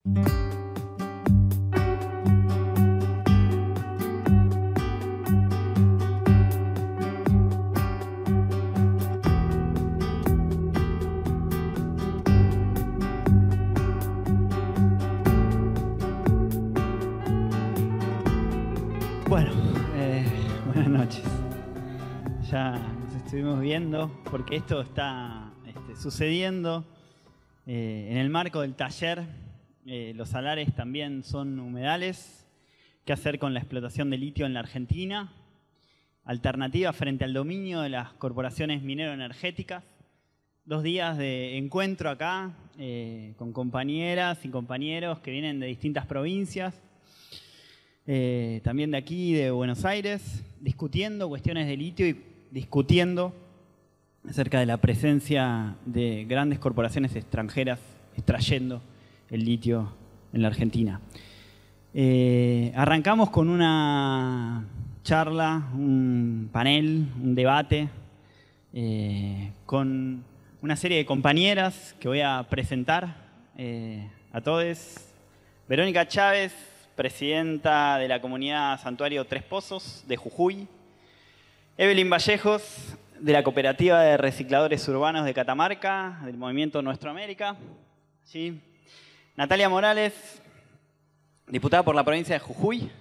Bueno, buenas noches. Ya nos estuvimos viendo porque esto está sucediendo en el marco del taller. Los salares también son humedales. ¿Qué hacer con la explotación de litio en la Argentina? Alternativa frente al dominio de las corporaciones minero-energéticas. 2 días de encuentro acá con compañeras y compañeros que vienen de distintas provincias. También de aquí, de Buenos Aires, discutiendo cuestiones de litio y discutiendo acerca de la presencia de grandes corporaciones extranjeras extrayendo el litio en la Argentina. Arrancamos con una charla, un panel, un debate con una serie de compañeras que voy a presentar a todos. Verónica Chávez, presidenta de la comunidad Santuario Tres Pozos de Jujuy. Evelyn Vallejos, de la Cooperativa de Recicladores Urbanos de Catamarca, del Movimiento Nuestra América. ¿Sí? Natalia Morales, diputada por la provincia de Jujuy,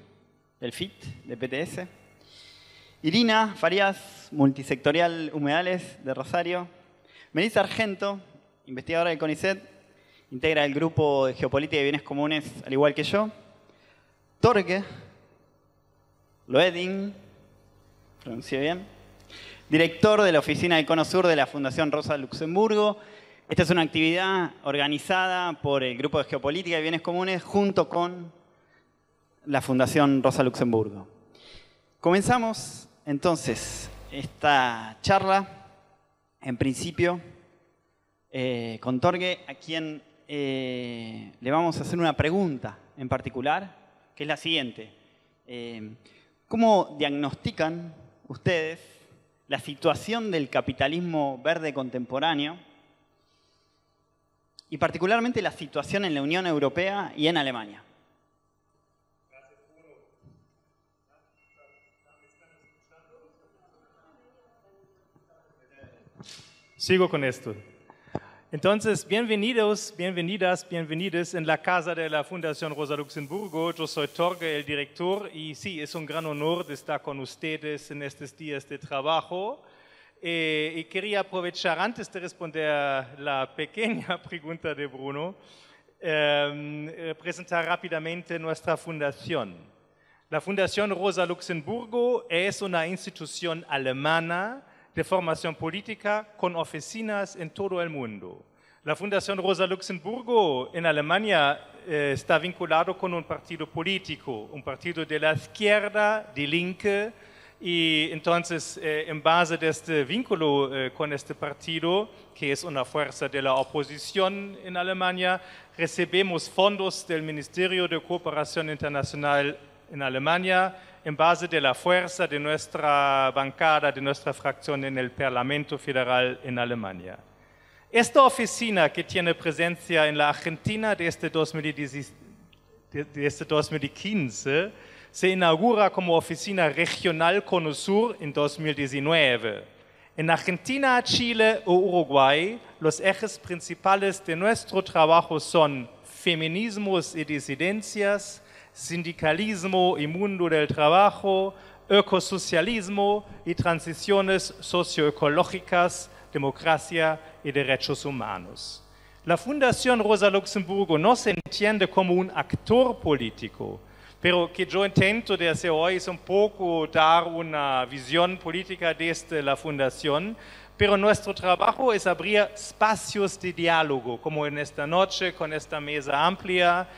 del FIT, de PTS. Irina Farías, multisectorial Humedales de Rosario. Melissa Argento, investigadora del CONICET, integra el grupo de Geopolítica y Bienes Comunes, al igual que yo. Torge Loeding, pronuncié bien, director de la oficina del Cono Sur de la Fundación Rosa Luxemburgo. Esta es una actividad organizada por el Grupo de Geopolítica y Bienes Comunes junto con la Fundación Rosa Luxemburgo. Comenzamos entonces esta charla, en principio, con Torge, a quien le vamos a hacer una pregunta en particular, que es la siguiente. ¿Cómo diagnostican ustedes la situación del capitalismo verde contemporáneo y particularmente la situación en la Unión Europea y en Alemania? Sigo con esto. Entonces, bienvenidos, bienvenidas, bienvenidos en la casa de la Fundación Rosa Luxemburgo. Yo soy Torge, el director, y sí, es un gran honor de estar con ustedes en estos días de trabajo. Y quería aprovechar, antes de responder a la pequeña pregunta de Bruno, presentar rápidamente nuestra fundación. La Fundación Rosa Luxemburgo es una institución alemana de formación política con oficinas en todo el mundo. La Fundación Rosa Luxemburgo en Alemania está vinculado con un partido político, un partido de la izquierda, Die Linke, y entonces en base de este vínculo con este partido, que es una fuerza de la oposición en Alemania, recibimos fondos del Ministerio de Cooperación Internacional en Alemania, en base de la fuerza de nuestra bancada, de nuestra fracción en el Parlamento Federal en Alemania. Esta oficina que tiene presencia en la Argentina desde 2015 se inaugura como oficina regional Cono Sur en 2019. En Argentina, Chile o Uruguay, los ejes principales de nuestro trabajo son feminismos y disidencias, sindicalismo y mundo del trabajo, ecosocialismo y transiciones socioecológicas, democracia y derechos humanos. La Fundación Rosa Luxemburgo no se entiende como un actor político, pero que yo intento de hacer hoy es un poco dar una visión política desde la Fundación, pero nuestro trabajo es abrir espacios de diálogo, como en esta noche con esta mesa amplia,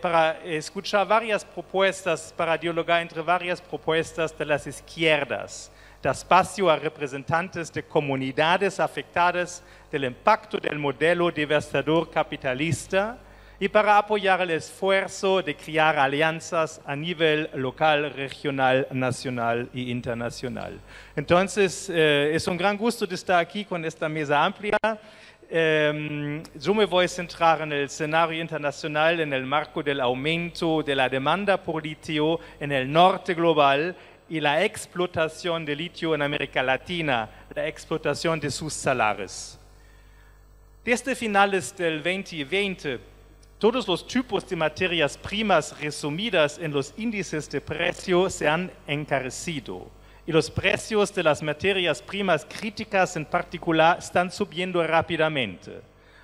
para escuchar varias propuestas, para dialogar entre varias propuestas de las izquierdas. Da espacio a representantes de comunidades afectadas del impacto del modelo devastador capitalista y para apoyar el esfuerzo de crear alianzas a nivel local, regional, nacional e internacional. Entonces, es un gran gusto de estar aquí con esta mesa amplia. yo me voy a centrar en el escenario internacional en el marco del aumento de la demanda por litio en el norte global y la explotación de litio en América Latina, la explotación de sus salares. Desde finales del 2020, todos los tipos de materias primas resumidas en los índices de precio se han encarecido y los precios de las materias primas críticas en particular están subiendo rápidamente.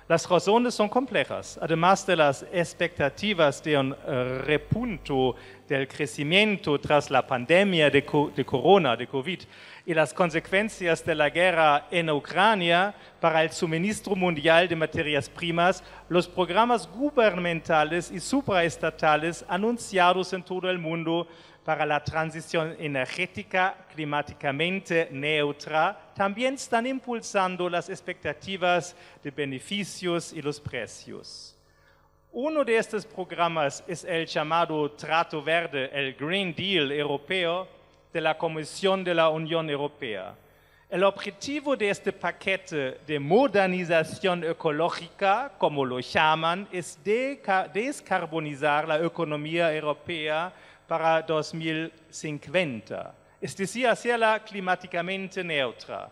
Las razones son complejas, además de las expectativas de un repunto del crecimiento tras la pandemia de COVID, y las consecuencias de la guerra en Ucrania para el suministro mundial de materias primas, los programas gubernamentales y supraestatales anunciados en todo el mundo para la transición energética climáticamente neutra también están impulsando las expectativas de beneficios y los precios. Uno de estos programas es el llamado Trato Verde, el Green Deal europeo de la Comisión de la Unión Europea. El objetivo de este paquete de modernización ecológica, como lo llaman, es descarbonizar la economía europea para 2050, es decir, hacerla climáticamente neutra.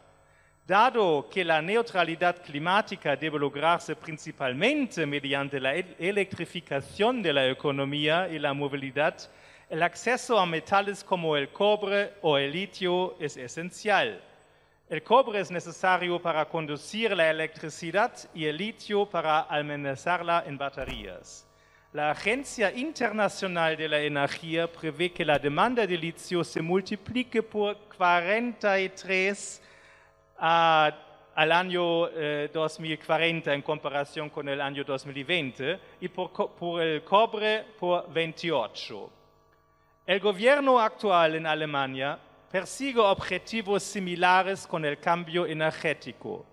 Dado que la neutralidad climática debe lograrse principalmente mediante la electrificación de la economía y la movilidad, el acceso a metales como el cobre o el litio es esencial. El cobre es necesario para conducir la electricidad y el litio para almacenarla en baterías. La Agencia Internacional de la Energía prevé que la demanda de litio se multiplique por 43 al año 2040 en comparación con el año 2020 y por el cobre por 28. El gobierno actual en Alemania persigue objetivos similares con el cambio energético.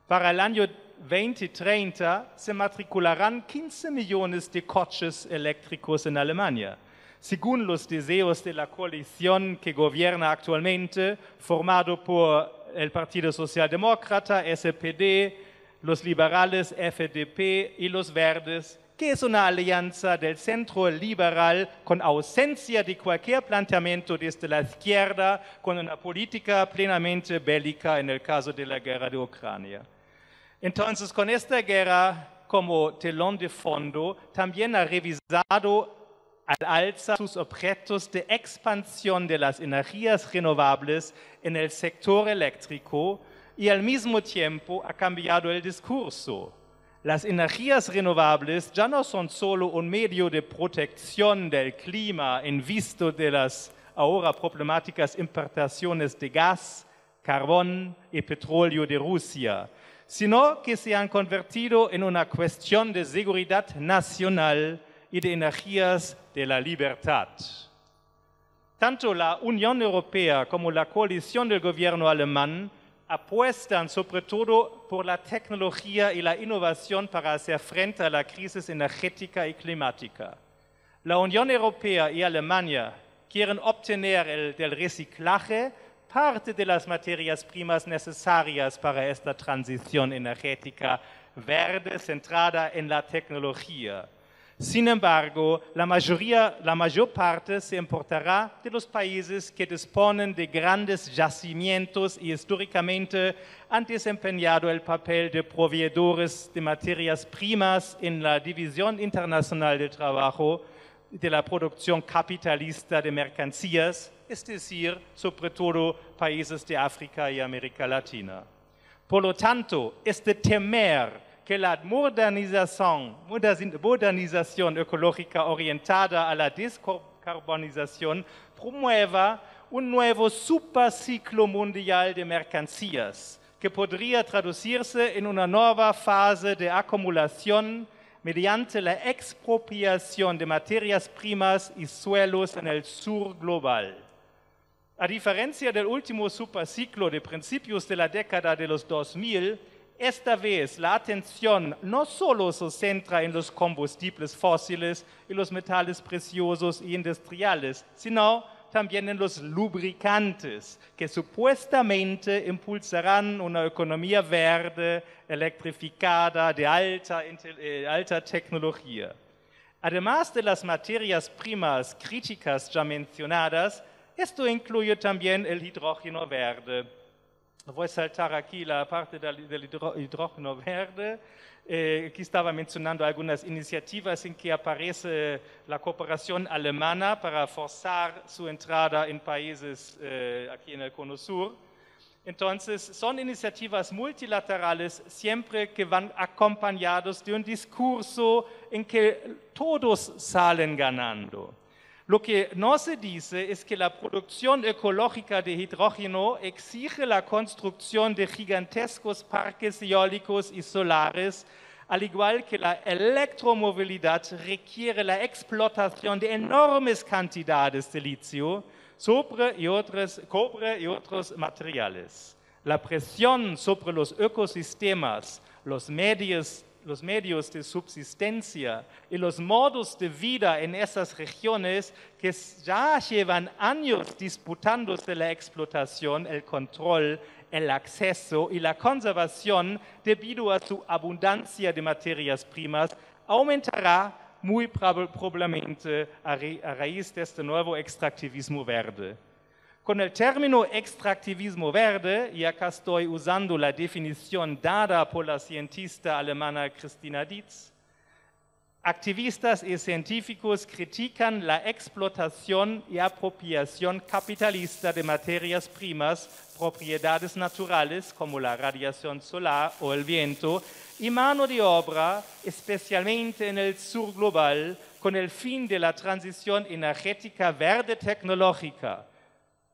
Para el año 2030 se matricularán 15 millones de coches eléctricos en Alemania, según los deseos de la coalición que gobierna actualmente, formado por el Partido Socialdemócrata, SPD, los liberales, FDP y los verdes, que es una alianza del centro liberal con ausencia de cualquier planteamiento desde la izquierda, con una política plenamente bélica en el caso de la guerra de Ucrania. Entonces, con esta guerra como telón de fondo, también ha revisado al alza sus objetos de expansión de las energías renovables en el sector eléctrico y al mismo tiempo ha cambiado el discurso. Las energías renovables ya no son solo un medio de protección del clima en vista de las ahora problemáticas importaciones de gas, carbón y petróleo de Rusia, sino que se han convertido en una cuestión de seguridad nacional y de energías de la libertad. Tanto la Unión Europea como la coalición del gobierno alemán apuestan sobre todo por la tecnología y la innovación para hacer frente a la crisis energética y climática. La Unión Europea y Alemania quieren obtener del reciclaje parte de las materias primas necesarias para esta transición energética verde centrada en la tecnología. Sin embargo, la mayor parte se importará de los países que disponen de grandes yacimientos y históricamente han desempeñado el papel de proveedores de materias primas en la División Internacional del Trabajo de la producción capitalista de mercancías, es decir, sobre todo países de África y América Latina. Por lo tanto, es de temer que la modernización ecológica orientada a la descarbonización promueva un nuevo superciclo mundial de mercancías que podría traducirse en una nueva fase de acumulación mediante la expropiación de materias primas y suelos en el sur global. A diferencia del último superciclo de principios de la década de los 2000, esta vez la atención no solo se centra en los combustibles fósiles y los metales preciosos e industriales, sino también en los lubricantes, que supuestamente impulsarán una economía verde, electrificada, de alta tecnología. Además de las materias primas críticas ya mencionadas, esto incluye también el hidrógeno verde. Voy a saltar aquí la parte del hidrógeno verde. Aquí estaba mencionando algunas iniciativas en que aparece la cooperación alemana para forzar su entrada en países aquí en el Cono Sur. Entonces, son iniciativas multilaterales siempre que van acompañados de un discurso en que todos salen ganando. Lo que no se dice es que la producción ecológica de hidrógeno exige la construcción de gigantescos parques eólicos y solares, al igual que la electromovilidad requiere la explotación de enormes cantidades de litio, cobre y otros materiales. La presión sobre los ecosistemas, los medios de subsistencia y los modos de vida en esas regiones que ya llevan años disputándose la explotación, el control, el acceso y la conservación debido a su abundancia de materias primas, aumentará muy probablemente a raíz de este nuevo extractivismo verde. Con el término extractivismo verde, y acá estoy usando la definición dada por la cientista alemana Christina Dietz, activistas y científicos critican la explotación y apropiación capitalista de materias primas, propiedades naturales como la radiación solar o el viento, y mano de obra, especialmente en el sur global, con el fin de la transición energética verde tecnológica.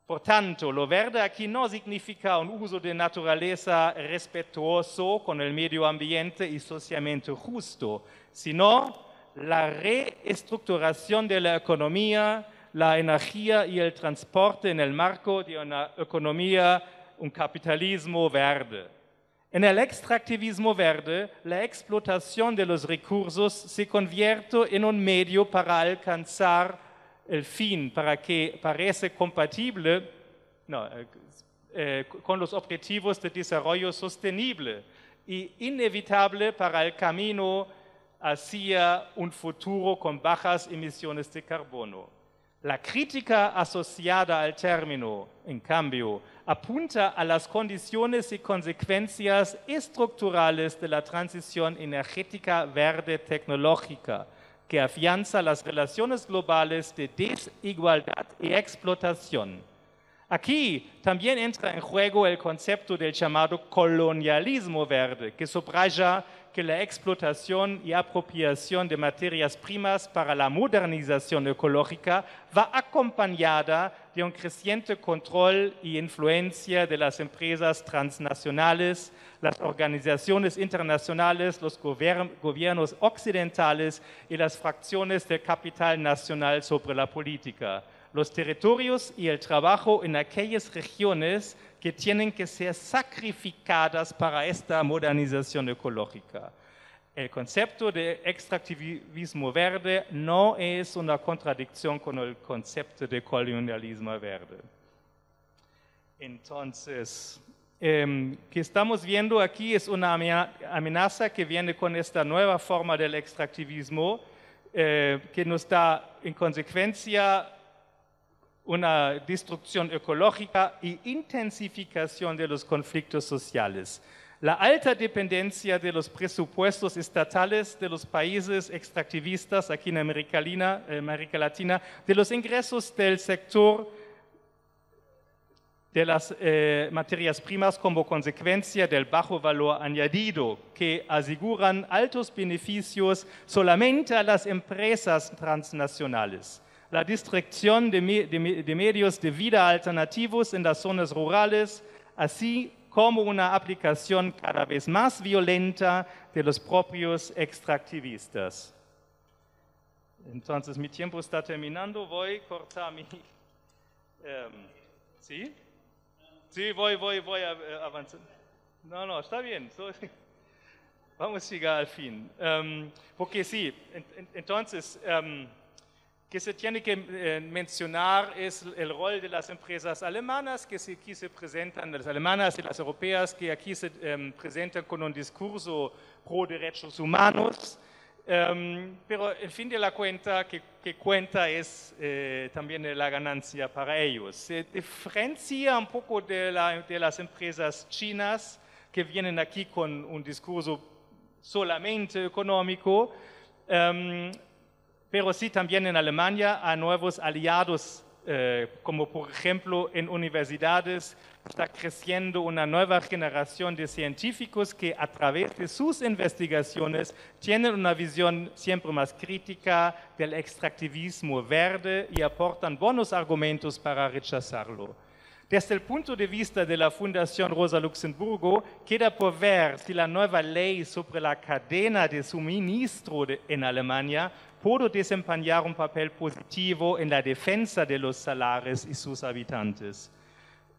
Por tanto, lo verde aquí no significa un uso de naturaleza respetuoso con el medio ambiente y socialmente justo, sino la reestructuración de la economía, la energía y el transporte en el marco de una economía, un capitalismo verde. En el extractivismo verde, la explotación de los recursos se convierte en un medio para alcanzar el fin, para que parece compatible con los objetivos de desarrollo sostenible y inevitable para el camino hacia un futuro con bajas emisiones de carbono. La crítica asociada al término, en cambio, apunta a las condiciones y consecuencias estructurales de la transición energética verde tecnológica, que afianza las relaciones globales de desigualdad y explotación. Aquí también entra en juego el concepto del llamado colonialismo verde, que subraya que la explotación y apropiación de materias primas para la modernización ecológica va acompañada de un creciente control y influencia de las empresas transnacionales, las organizaciones internacionales, los gobiernos occidentales y las fracciones del capital nacional sobre la política, los territorios y el trabajo en aquellas regiones que tienen que ser sacrificadas para esta modernización ecológica. El concepto de extractivismo verde no es una contradicción con el concepto de colonialismo verde. Entonces, que estamos viendo aquí es una amenaza que viene con esta nueva forma del extractivismo, que nos da en consecuencia una destrucción ecológica y intensificación de los conflictos sociales. La alta dependencia de los presupuestos estatales de los países extractivistas aquí en América Latina, de los ingresos del sector de las materias primas como consecuencia del bajo valor añadido, que aseguran altos beneficios solamente a las empresas transnacionales. La destrucción de medios de vida alternativos en las zonas rurales, así como una aplicación cada vez más violenta de los propios extractivistas. Entonces, mi tiempo está terminando, voy a cortar mi... ¿Sí? Sí, voy a avanzar. No, está bien. Vamos a llegar al fin. Porque sí, entonces... que se tiene que mencionar es el rol de las empresas alemanas que aquí se presentan, las alemanas y las europeas que aquí se presentan con un discurso pro derechos humanos, pero el fin de la cuenta que cuenta es también la ganancia para ellos. Se diferencia un poco de las empresas chinas que vienen aquí con un discurso solamente económico, pero sí también en Alemania hay nuevos aliados, como por ejemplo en universidades está creciendo una nueva generación de científicos que a través de sus investigaciones tienen una visión siempre más crítica del extractivismo verde y aportan buenos argumentos para rechazarlo. Desde el punto de vista de la Fundación Rosa Luxemburgo, queda por ver si la nueva ley sobre la cadena de suministro en Alemania puede desempeñar un papel positivo en la defensa de los salares y sus habitantes.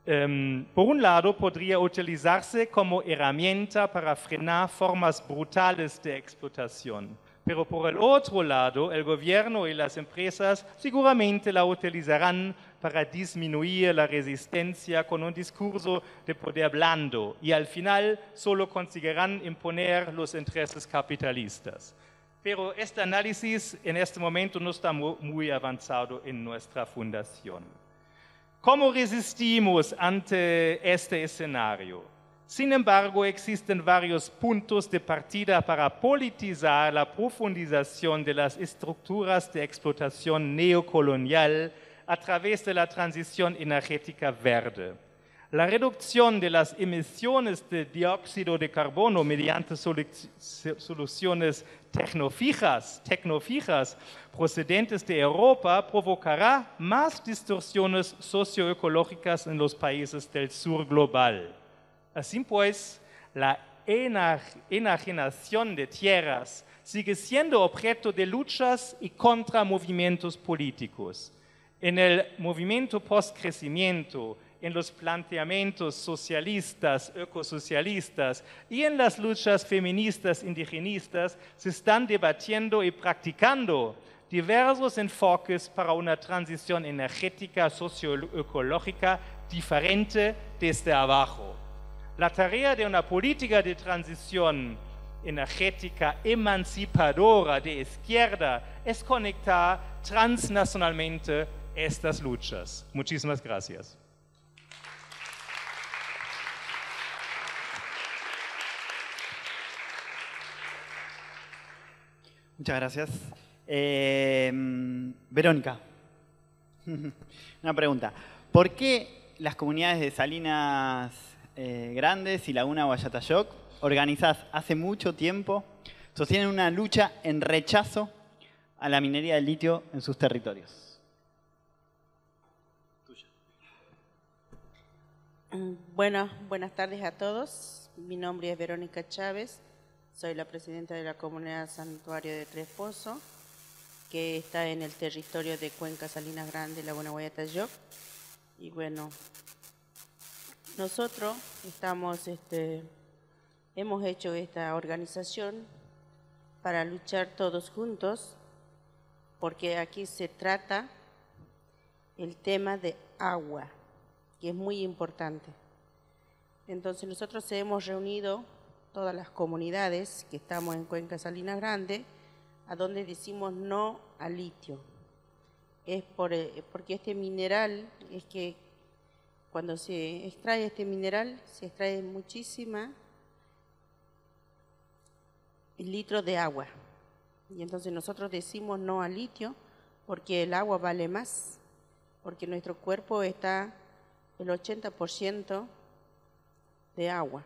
Por un lado, podría utilizarse como herramienta para frenar formas brutales de explotación. Pero por el otro lado, el gobierno y las empresas seguramente la utilizarán para disminuir la resistencia con un discurso de poder blando y al final solo conseguirán imponer los intereses capitalistas. Pero este análisis en este momento no está muy avanzado en nuestra fundación. ¿Cómo resistimos ante este escenario? Sin embargo, existen varios puntos de partida para politizar la profundización de las estructuras de explotación neocolonial a través de la transición energética verde. La reducción de las emisiones de dióxido de carbono mediante soluciones tecnofijas procedentes de Europa provocará más distorsiones socioecológicas en los países del sur global. Así pues, la enajenación de tierras sigue siendo objeto de luchas y contramovimientos políticos. En el movimiento postcrecimiento, en los planteamientos socialistas, ecosocialistas y en las luchas feministas indigenistas se están debatiendo y practicando diversos enfoques para una transición energética socioecológica diferente desde abajo. La tarea de una política de transición energética emancipadora de izquierda es conectar transnacionalmente estas luchas. Muchísimas gracias. Muchas gracias. Verónica, una pregunta. ¿Por qué las comunidades de Salinas Grandes y Laguna Guayatayoc, organizadas hace mucho tiempo, sostienen una lucha en rechazo a la minería del litio en sus territorios? Buenas tardes a todos. Mi nombre es Verónica Chávez. Soy la presidenta de la comunidad Santuario de Tres Pozos, que está en el territorio de Cuenca Salinas Grandes, Laguna Guayatayoc. Y bueno, nosotros hemos hecho esta organización para luchar todos juntos, porque aquí se trata el tema de agua, que es muy importante. Entonces nosotros hemos reunido todas las comunidades que estamos en Cuenca Salinas Grande, a donde decimos no al litio. Es porque este mineral, es que cuando se extrae este mineral, se extrae muchísima litros de agua. Y entonces nosotros decimos no al litio, porque el agua vale más, porque nuestro cuerpo está el 80% de agua.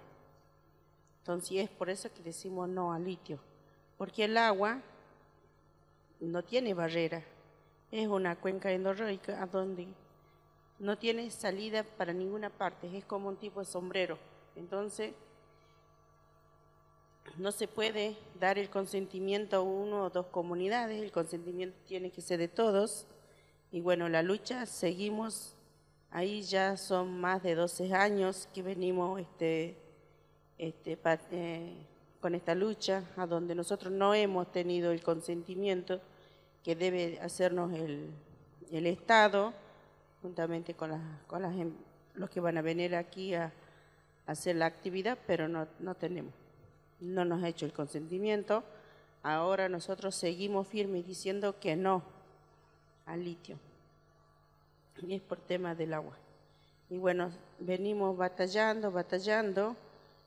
Entonces es por eso que decimos no al litio, porque el agua no tiene barrera, es una cuenca endorreica donde no tiene salida para ninguna parte, es como un tipo de sombrero. Entonces no se puede dar el consentimiento a uno o dos comunidades, el consentimiento tiene que ser de todos. Y bueno, la lucha seguimos, ahí ya son más de 12 años que venimos con esta lucha, a donde nosotros no hemos tenido el consentimiento que debe hacernos el Estado, juntamente con los que van a venir aquí a hacer la actividad, pero no tenemos, no nos ha hecho el consentimiento. Ahora nosotros seguimos firmes diciendo que no al litio, y es por tema del agua. Y bueno, venimos batallando,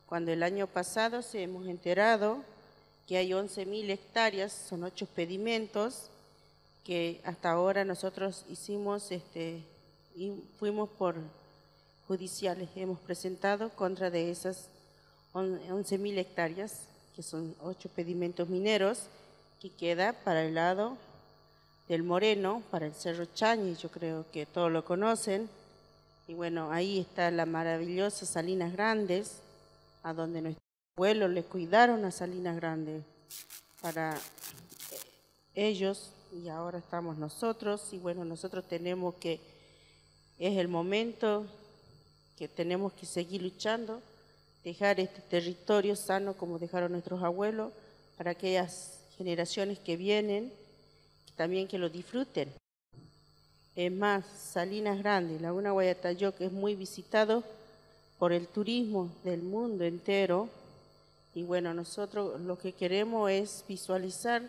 cuando el año pasado se hemos enterado que hay 11.000 hectáreas, son 8 expedimentos, que hasta ahora nosotros hicimos, y fuimos por judiciales, hemos presentado contra de esas 11.000 hectáreas, que son 8 expedimentos mineros, que queda para el lado del Moreno, para el Cerro Chañi, yo creo que todos lo conocen. Y bueno, ahí está la maravillosa Salinas Grandes, a donde nuestros abuelos le cuidaron a Salinas Grandes para ellos, y ahora estamos nosotros. Y bueno, nosotros tenemos que, es el momento que tenemos que seguir luchando, dejar este territorio sano como dejaron nuestros abuelos, para aquellas generaciones que vienen, también que lo disfruten. Es más, Salinas Grandes, Laguna Guayatayo, que es muy visitado por el turismo del mundo entero. Y bueno, nosotros lo que queremos es visualizar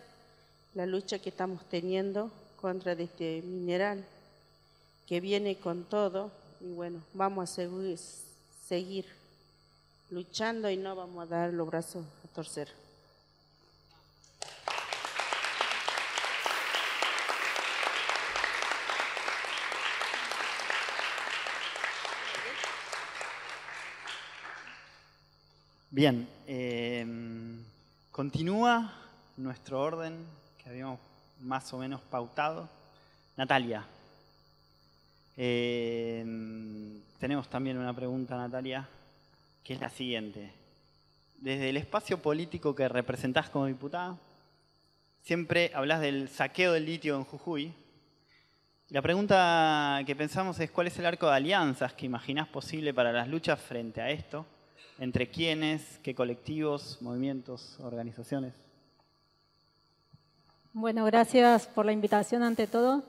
la lucha que estamos teniendo contra de este mineral, que viene con todo. Y bueno, vamos a seguir luchando y no vamos a dar los brazos a torcer. Bien, continúa nuestro orden que habíamos más o menos pautado. Natalia, tenemos también una pregunta, Natalia, que es la siguiente. Desde el espacio político que representás como diputada, siempre hablas del saqueo del litio en Jujuy. La pregunta que pensamos es: ¿cuál es el arco de alianzas que imaginás posible para las luchas frente a esto? ¿Entre quiénes? ¿Qué colectivos, movimientos, organizaciones? Bueno, gracias por la invitación ante todo.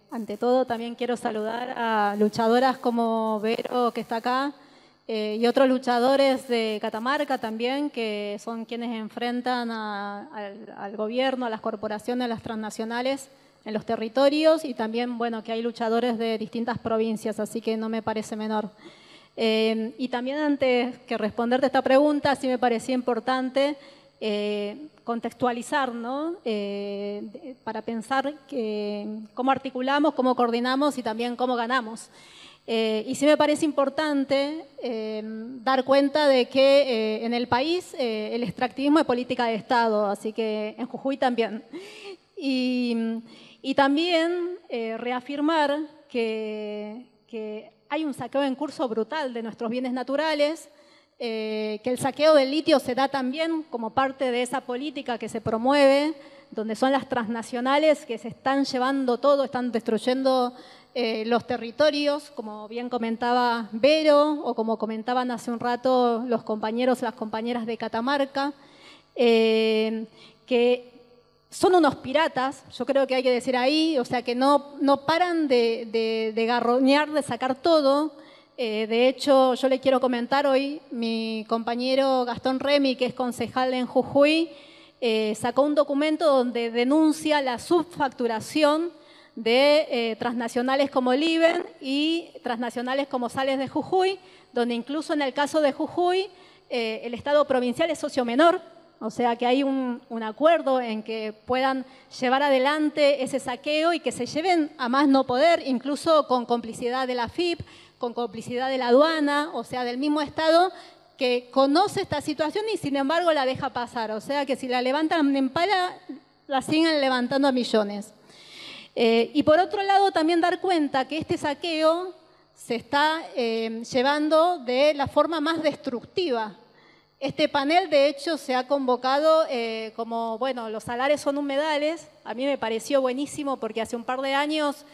Ante todo, también quiero saludar a luchadoras como Vero, que está acá, y otros luchadores de Catamarca también, que son quienes enfrentan al gobierno, a las corporaciones, a las transnacionales en los territorios, y también, bueno, que hay luchadores de distintas provincias, así que no me parece menor. Y también, antes que responderte esta pregunta, sí me parecía importante contextualizar, ¿no? Para pensar cómo articulamos, cómo coordinamos y también cómo ganamos. Y sí me parece importante dar cuenta de que en el país el extractivismo es política de Estado, así que en Jujuy también. Y también reafirmar que hay un saqueo en curso brutal de nuestros bienes naturales, que el saqueo del litio se da también como parte de esa política que se promueve, donde son las transnacionales que se están llevando todo, están destruyendo los territorios, como bien comentaba Vero, o como comentaban hace un rato los compañeros, las compañeras de Catamarca, que son unos piratas, yo creo que hay que decir ahí, o sea, que no paran de garroñar, de sacar todo. De hecho, yo le quiero comentar hoy, mi compañero Gastón Remy, que es concejal en Jujuy, sacó un documento donde denuncia la subfacturación de transnacionales como Liven y transnacionales como Sales de Jujuy, donde incluso en el caso de Jujuy el Estado provincial es socio menor. O sea que hay un acuerdo en que puedan llevar adelante ese saqueo y que se lleven a más no poder, incluso con complicidad de la AFIP, con complicidad de la aduana, o sea, del mismo Estado que conoce esta situación y sin embargo la deja pasar. O sea que si la levantan en pala, la siguen levantando a millones. Y por otro lado, también dar cuenta que este saqueo se está llevando de la forma más destructiva. Este panel, de hecho, se ha convocado como, bueno, los salares son humedales. A mí me pareció buenísimo porque hace un par de años,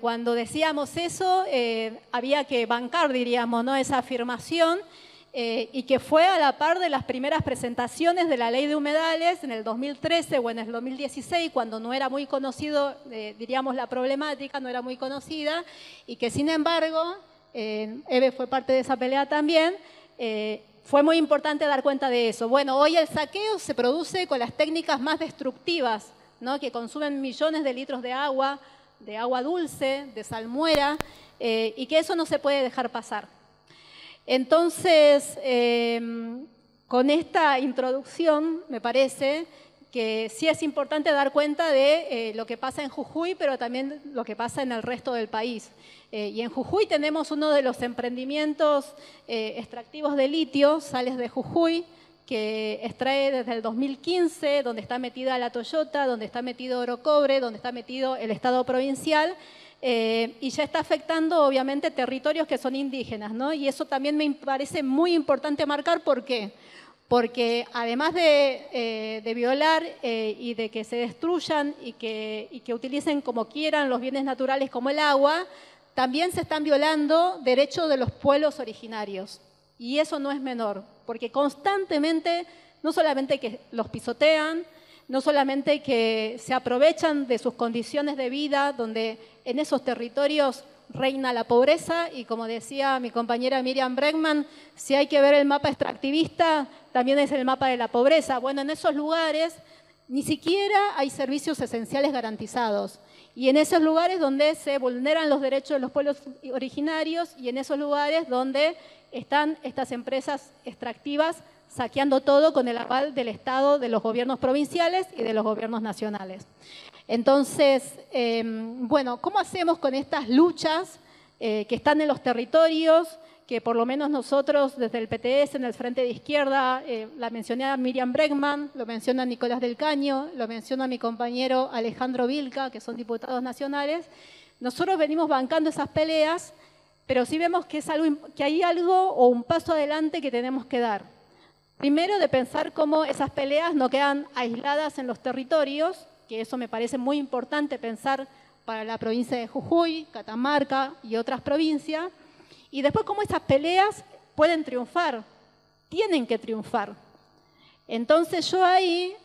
cuando decíamos eso, había que bancar, diríamos, ¿no?, esa afirmación. y que fue a la par de las primeras presentaciones de la ley de humedales en el 2013 o en el 2016, cuando no era muy conocido, diríamos, la problemática, no era muy conocida, y que sin embargo, Eve fue parte de esa pelea también, fue muy importante dar cuenta de eso. Bueno, hoy el saqueo se produce con las técnicas más destructivas, ¿no? Que consumen millones de litros de agua dulce, de salmuera, y que eso no se puede dejar pasar. Entonces, con esta introducción, me parece que sí es importante dar cuenta de lo que pasa en Jujuy, pero también lo que pasa en el resto del país. Y en Jujuy tenemos uno de los emprendimientos extractivos de litio, Sales de Jujuy, que extrae desde el 2015, donde está metida la Toyota, donde está metido Orocobre, donde está metido el Estado provincial, y ya está afectando obviamente territorios que son indígenas, ¿no? Y eso también me parece muy importante marcar. ¿Por qué? Porque además de violar y de que se destruyan y que utilicen como quieran los bienes naturales como el agua, también se están violando derechos de los pueblos originarios. Y eso no es menor, porque constantemente, no solamente que los pisotean, no solamente que se aprovechan de sus condiciones de vida, donde en esos territorios reina la pobreza, y como decía mi compañera Miriam Bregman, si hay que ver el mapa extractivista, también es el mapa de la pobreza. Bueno, en esos lugares ni siquiera hay servicios esenciales garantizados. Y en esos lugares donde se vulneran los derechos de los pueblos originarios, y en esos lugares donde están estas empresas extractivas saqueando todo con el aval del Estado, de los gobiernos provinciales y de los gobiernos nacionales. Entonces, bueno, ¿cómo hacemos con estas luchas que están en los territorios, que por lo menos nosotros desde el PTS, en el Frente de Izquierda, la mencioné a Miriam Bregman, lo menciona Nicolás del Caño, lo menciona mi compañero Alejandro Vilca, que son diputados nacionales? Nosotros venimos bancando esas peleas, pero sí vemos que hay algo o un paso adelante que tenemos que dar. Primero, de pensar cómo esas peleas no quedan aisladas en los territorios, que eso me parece muy importante pensar para la provincia de Jujuy, Catamarca y otras provincias. Y después, cómo esas peleas pueden triunfar, tienen que triunfar. Entonces yo ahí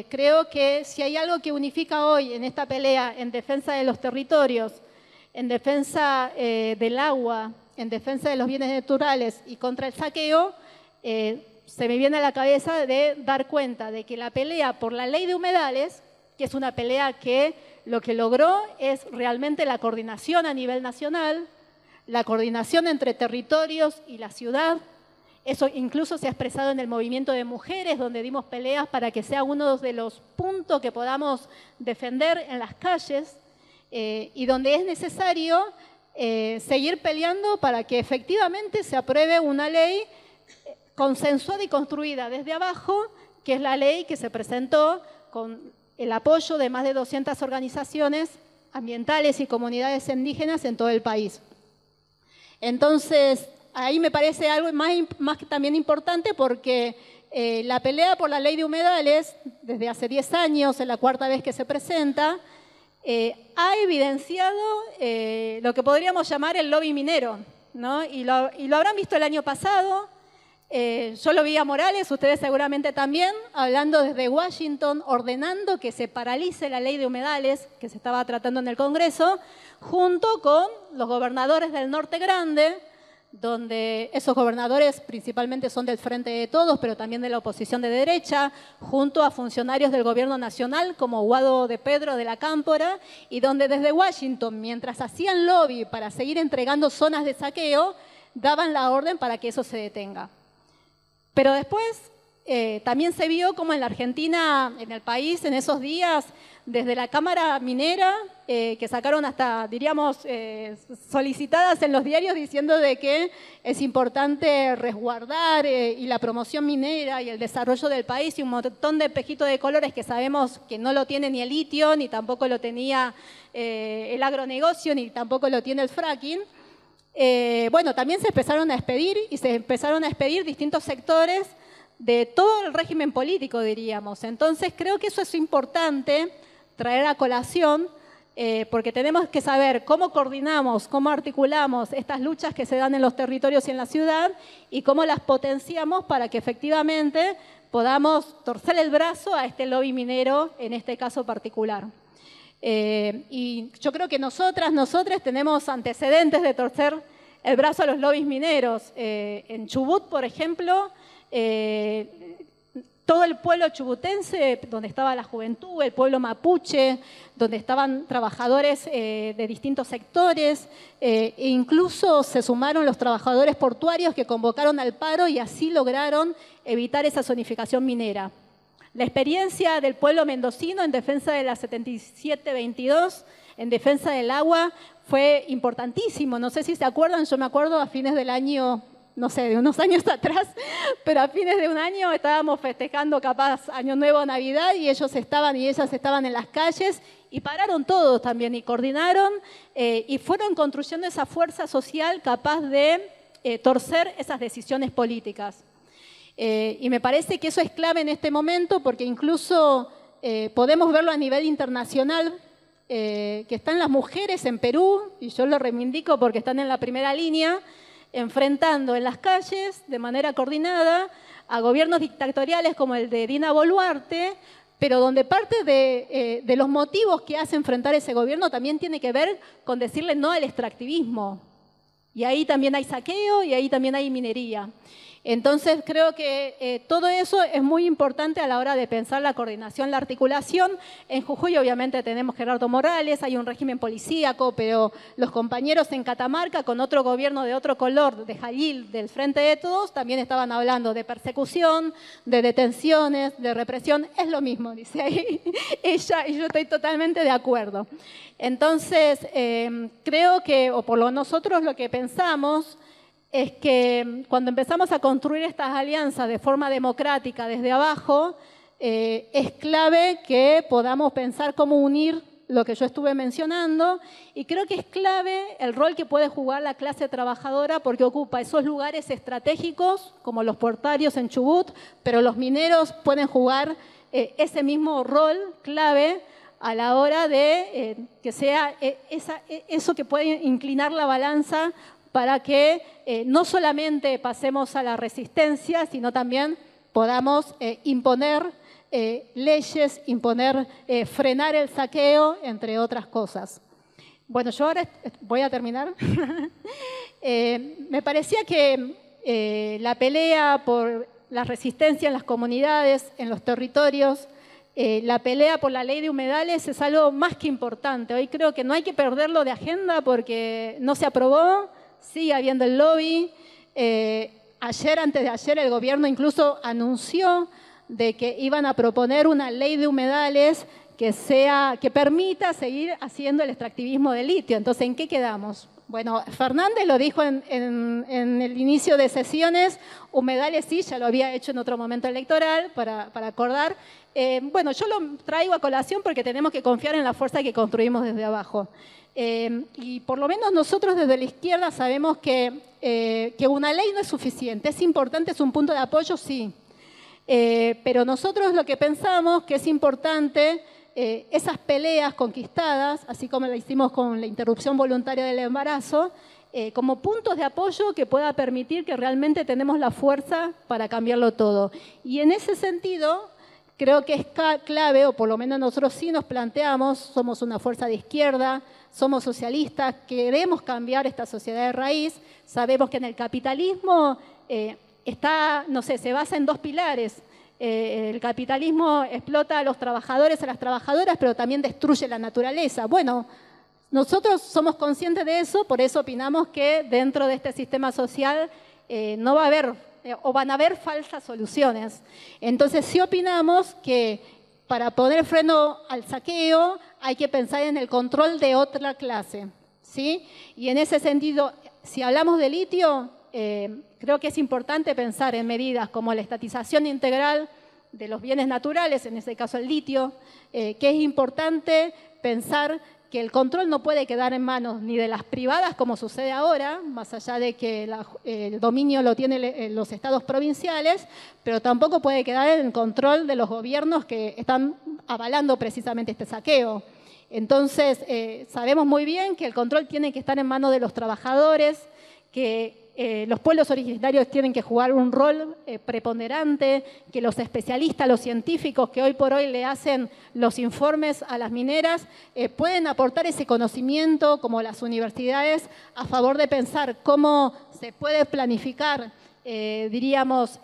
creo que si hay algo que unifica hoy en esta pelea en defensa de los territorios, en defensa del agua, en defensa de los bienes naturales y contra el saqueo, se me viene a la cabeza de dar cuenta de que la pelea por la ley de humedales, que es una pelea que lo que logró es realmente la coordinación a nivel nacional, la coordinación entre territorios y la ciudad. Eso incluso se ha expresado en el movimiento de mujeres, donde dimos peleas para que sea uno de los puntos que podamos defender en las calles, y donde es necesario seguir peleando para que efectivamente se apruebe una ley consensuada y construida desde abajo, que es la ley que se presentó con el apoyo de más de 200 organizaciones ambientales y comunidades indígenas en todo el país. Entonces, ahí me parece algo más que también importante, porque la pelea por la ley de humedales, desde hace 10 años, es la cuarta vez que se presenta, ha evidenciado lo que podríamos llamar el lobby minero, ¿no? Y lo habrán visto el año pasado. Yo lo vi a Morales, ustedes seguramente también, hablando desde Washington, ordenando que se paralice la ley de humedales que se estaba tratando en el Congreso, junto con los gobernadores del Norte Grande, donde esos gobernadores principalmente son del Frente de Todos, pero también de la oposición de derecha, junto a funcionarios del gobierno nacional como Guado de Pedro de la Cámpora, y donde desde Washington, mientras hacían lobby para seguir entregando zonas de saqueo, daban la orden para que eso se detenga. Pero después también se vio como en la Argentina, en el país, en esos días, desde la Cámara Minera, que sacaron hasta, diríamos, solicitadas en los diarios diciendo de que es importante resguardar y la promoción minera y el desarrollo del país, y un montón de espejitos de colores que sabemos que no lo tiene ni el litio, ni tampoco lo tenía el agronegocio, ni tampoco lo tiene el fracking. Bueno, también se empezaron a expedir distintos sectores de todo el régimen político, diríamos. Entonces, creo que eso es importante traer a colación porque tenemos que saber cómo coordinamos, cómo articulamos estas luchas que se dan en los territorios y en la ciudad y cómo las potenciamos para que efectivamente podamos torcer el brazo a este lobby minero en este caso particular. Y yo creo que nosotros tenemos antecedentes de torcer el brazo a los lobbies mineros. En Chubut, por ejemplo, todo el pueblo chubutense, donde estaba la juventud, el pueblo mapuche, donde estaban trabajadores de distintos sectores, e incluso se sumaron los trabajadores portuarios que convocaron al paro y así lograron evitar esa zonificación minera. La experiencia del pueblo mendocino en defensa de la 7722, en defensa del agua, fue importantísimo. No sé si se acuerdan, yo me acuerdo a fines del año, no sé, de unos años atrás, pero a fines de un año estábamos festejando capaz Año Nuevo, Navidad, y ellos estaban y ellas estaban en las calles y pararon todos también y coordinaron y fueron construyendo esa fuerza social capaz de torcer esas decisiones políticas. Y me parece que eso es clave en este momento porque incluso podemos verlo a nivel internacional, que están las mujeres en Perú, y yo lo reivindico porque están en la primera línea, enfrentando en las calles de manera coordinada a gobiernos dictatoriales como el de Dina Boluarte, pero donde parte de los motivos que hace enfrentar ese gobierno también tiene que ver con decirle no al extractivismo. Y ahí también hay saqueo y ahí también hay minería. Entonces creo que todo eso es muy importante a la hora de pensar la coordinación, la articulación. En Jujuy obviamente tenemos Gerardo Morales, hay un régimen policíaco, pero los compañeros en Catamarca con otro gobierno de otro color, de Jalil, del Frente de Todos, también estaban hablando de persecución, de detenciones, de represión. Es lo mismo, dice ahí ella, y yo estoy totalmente de acuerdo. Entonces creo que, o por lo nosotros lo que pensamos, es que cuando empezamos a construir estas alianzas de forma democrática desde abajo, es clave que podamos pensar cómo unir lo que yo estuve mencionando, y creo que es clave el rol que puede jugar la clase trabajadora porque ocupa esos lugares estratégicos como los portuarios en Chubut, pero los mineros pueden jugar ese mismo rol clave a la hora de que sea eso que puede inclinar la balanza para que no solamente pasemos a la resistencia, sino también podamos imponer leyes, frenar el saqueo, entre otras cosas. Bueno, yo ahora voy a terminar. Me parecía que la pelea por la resistencia en las comunidades, en los territorios, la pelea por la ley de humedales es algo más que importante. Hoy creo que no hay que perderlo de agenda porque no se aprobó, sigue habiendo el lobby. Antes de ayer, el gobierno incluso anunció de que iban a proponer una ley de humedales que permita seguir haciendo el extractivismo de litio. Entonces, ¿en qué quedamos? Bueno, Fernández lo dijo en el inicio de sesiones, humedales sí, ya lo había hecho en otro momento electoral, para acordar. Bueno, yo lo traigo a colación porque tenemos que confiar en la fuerza que construimos desde abajo. Y por lo menos nosotros desde la izquierda sabemos que una ley no es suficiente. Es importante, es un punto de apoyo, sí. Pero nosotros lo que pensamos que es importante, esas peleas conquistadas, así como lo hicimos con la interrupción voluntaria del embarazo, como puntos de apoyo que pueda permitir que realmente tenemos la fuerza para cambiarlo todo. Y en ese sentido, creo que es clave, o por lo menos nosotros sí nos planteamos, somos una fuerza de izquierda, somos socialistas, queremos cambiar esta sociedad de raíz, sabemos que en el capitalismo se basa en dos pilares. El capitalismo explota a los trabajadores, a las trabajadoras, pero también destruye la naturaleza. Bueno, nosotros somos conscientes de eso, por eso opinamos que dentro de este sistema social no va a haber, o van a haber falsas soluciones. Entonces sí opinamos que para poner freno al saqueo hay que pensar en el control de otra clase, ¿sí? Y en ese sentido, si hablamos de litio, creo que es importante pensar en medidas como la estatización integral de los bienes naturales, en este caso el litio, que es importante pensar que el control no puede quedar en manos ni de las privadas, como sucede ahora, más allá de que el dominio lo tienen los estados provinciales, pero tampoco puede quedar en el control de los gobiernos que están avalando precisamente este saqueo. Entonces, sabemos muy bien que el control tiene que estar en manos de los trabajadores, que los pueblos originarios tienen que jugar un rol preponderante, que los especialistas, los científicos que hoy por hoy le hacen los informes a las mineras, pueden aportar ese conocimiento, como las universidades, a favor de pensar cómo se puede planificar, diríamos,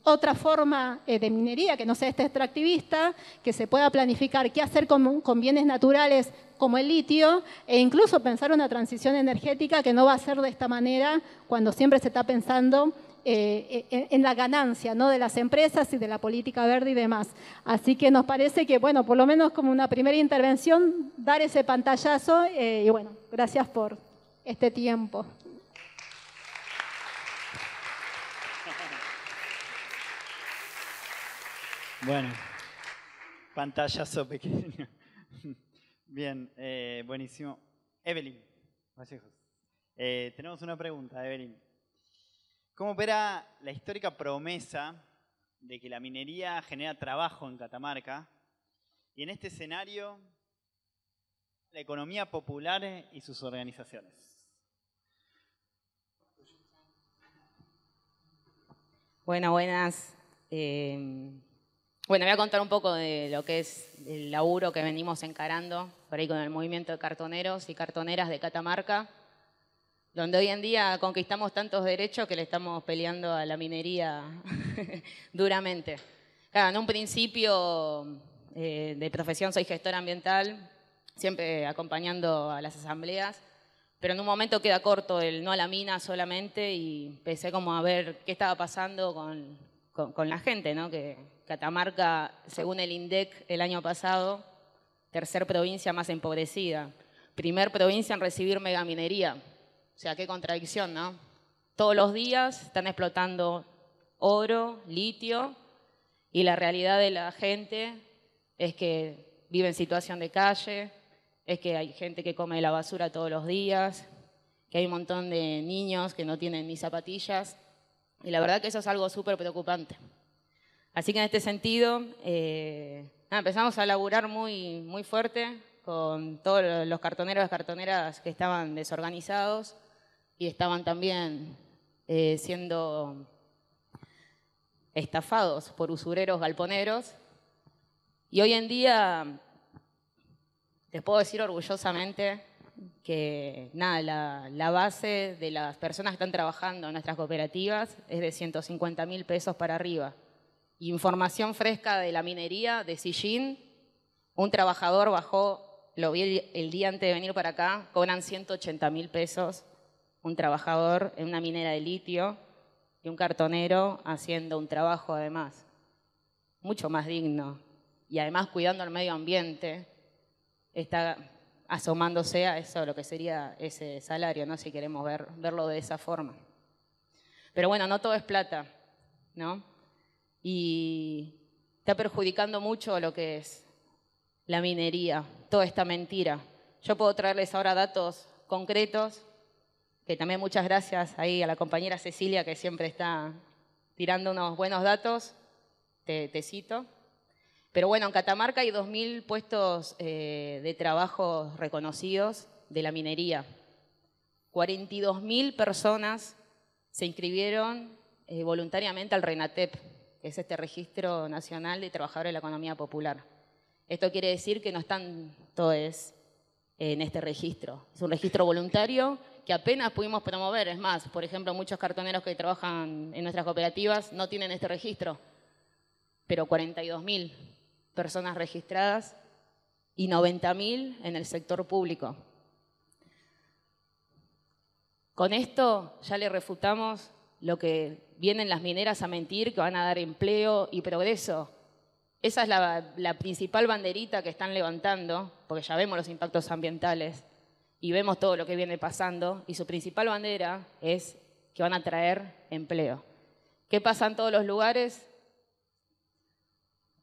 otra forma de minería que no sea esta extractivista, que se pueda planificar qué hacer con bienes naturales como el litio, e incluso pensar una transición energética que no va a ser de esta manera cuando siempre se está pensando en la ganancia, ¿no?, de las empresas y de la política verde y demás. Así que nos parece que, bueno, por lo menos como una primera intervención, dar ese pantallazo y bueno, gracias por este tiempo. Bueno, pantallazo pequeño. Bien, buenísimo. Evelyn Vallejos. Tenemos una pregunta, Evelyn. ¿Cómo opera la histórica promesa de que la minería genera trabajo en Catamarca? Y en este escenario, la economía popular y sus organizaciones. Bueno, buenas. Bueno, voy a contar un poco de lo que es el laburo que venimos encarando por ahí con el movimiento de cartoneros y cartoneras de Catamarca, donde hoy en día conquistamos tantos derechos que le estamos peleando a la minería duramente. Claro, en un principio de profesión soy gestora ambiental, siempre acompañando a las asambleas, pero en un momento queda corto el no a la mina solamente y empecé como a ver qué estaba pasando con la gente, ¿no? Que Catamarca, según el INDEC el año pasado, tercer provincia más empobrecida, primer provincia en recibir megaminería. O sea, qué contradicción, ¿no? Todos los días están explotando oro, litio, y la realidad de la gente es que vive en situación de calle, es que hay gente que come la basura todos los días, que hay un montón de niños que no tienen ni zapatillas, y la verdad que eso es algo súper preocupante. Así que en este sentido, empezamos a laburar muy fuerte con todos los cartoneros y cartoneras que estaban desorganizados y estaban también siendo estafados por usureros galponeros. Y hoy en día, les puedo decir orgullosamente que nada, la base de las personas que están trabajando en nuestras cooperativas es de 150.000 pesos para arriba. Información fresca de la minería de Sillín, un trabajador bajó, lo vi el día antes de venir para acá, cobran 180.000 pesos un trabajador en una minera de litio y un cartonero haciendo un trabajo además mucho más digno y además cuidando el medio ambiente, está asomándose a eso, lo que sería ese salario, ¿no? Si queremos verlo de esa forma. Pero bueno, no todo es plata, ¿no? Y está perjudicando mucho lo que es la minería, toda esta mentira. Yo puedo traerles ahora datos concretos, que también muchas gracias ahí a la compañera Cecilia, que siempre está tirando unos buenos datos, te cito. Pero bueno, en Catamarca hay 2.000 puestos de trabajo reconocidos de la minería. 42.000 personas se inscribieron voluntariamente al RENATEP, que es este Registro Nacional de Trabajadores de la Economía Popular. Esto quiere decir que no están todos en este registro. Es un registro voluntario que apenas pudimos promover. Es más, por ejemplo, muchos cartoneros que trabajan en nuestras cooperativas no tienen este registro, pero 42.000 personas registradas y 90.000 en el sector público. Con esto ya le refutamos lo que vienen las mineras a mentir, que van a dar empleo y progreso. Esa es la principal banderita que están levantando, porque ya vemos los impactos ambientales y vemos todo lo que viene pasando, y su principal bandera es que van a traer empleo. ¿Qué pasa en todos los lugares?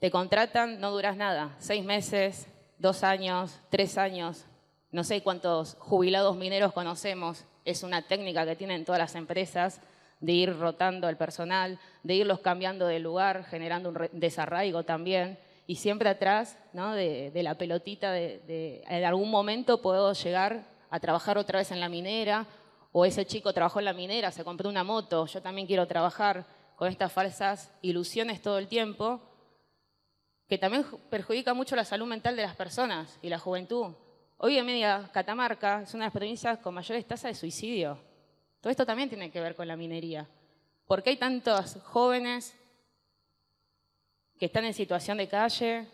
Te contratan, no duras nada, 6 meses, 2 años, 3 años, no sé cuántos jubilados mineros conocemos, es una técnica que tienen todas las empresas de ir rotando el personal, de irlos cambiando de lugar, generando un desarraigo también, y siempre atrás, ¿no?, de la pelotita en algún momento puedo llegar a trabajar otra vez en la minera, o ese chico trabajó en la minera, se compró una moto, yo también quiero trabajar, con estas falsas ilusiones todo el tiempo, que también perjudica mucho la salud mental de las personas y la juventud. Hoy en día Catamarca es una de las provincias con mayores tasas de suicidio. Todo esto también tiene que ver con la minería. ¿Por qué hay tantos jóvenes que están en situación de calle?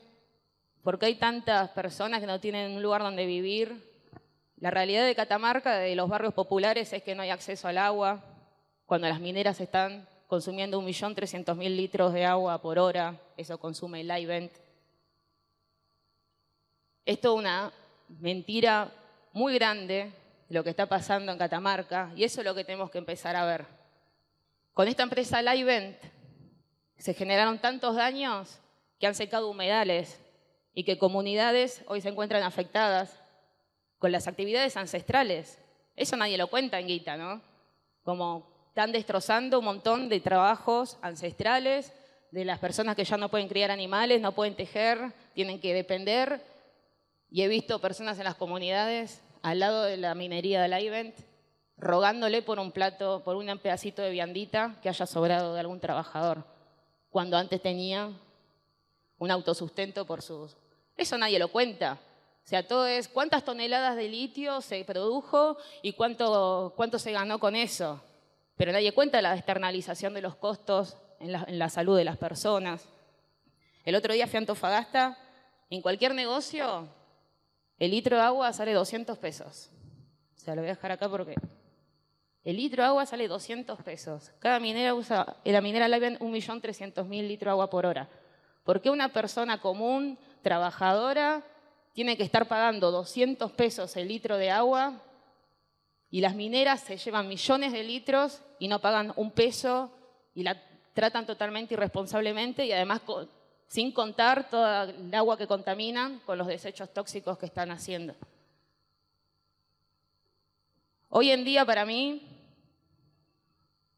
¿Por qué hay tantas personas que no tienen un lugar donde vivir? La realidad de Catamarca, de los barrios populares, es que no hay acceso al agua. Cuando las mineras están consumiendo 1.300.000 litros de agua por hora, eso consume el Livent. Esto es una mentira muy grande lo que está pasando en Catamarca, y eso es lo que tenemos que empezar a ver. Con esta empresa Livent se generaron tantos daños que han secado humedales y que comunidades hoy se encuentran afectadas con las actividades ancestrales. Eso nadie lo cuenta en Guita, ¿no? Como están destrozando un montón de trabajos ancestrales, de las personas que ya no pueden criar animales, no pueden tejer, tienen que depender. Y he visto personas en las comunidades, al lado de la minería de Livent, rogándole por un plato, por un pedacito de viandita que haya sobrado de algún trabajador, cuando antes tenía un autosustento por sus... Eso nadie lo cuenta. O sea, todo es cuántas toneladas de litio se produjo y cuánto se ganó con eso. Pero nadie cuenta la externalización de los costos en la salud de las personas. El otro día fui a Antofagasta, en cualquier negocio, el litro de agua sale 200 pesos. O sea, lo voy a dejar acá porque... El litro de agua sale 200 pesos. Cada minera usa, la minera Livent, 1.300.000 litros de agua por hora. ¿Por qué una persona común, trabajadora, tiene que estar pagando 200 pesos el litro de agua y las mineras se llevan millones de litros y no pagan un peso y la tratan totalmente irresponsablemente y además sin contar toda el agua que contaminan con los desechos tóxicos que están haciendo? Hoy en día, para mí,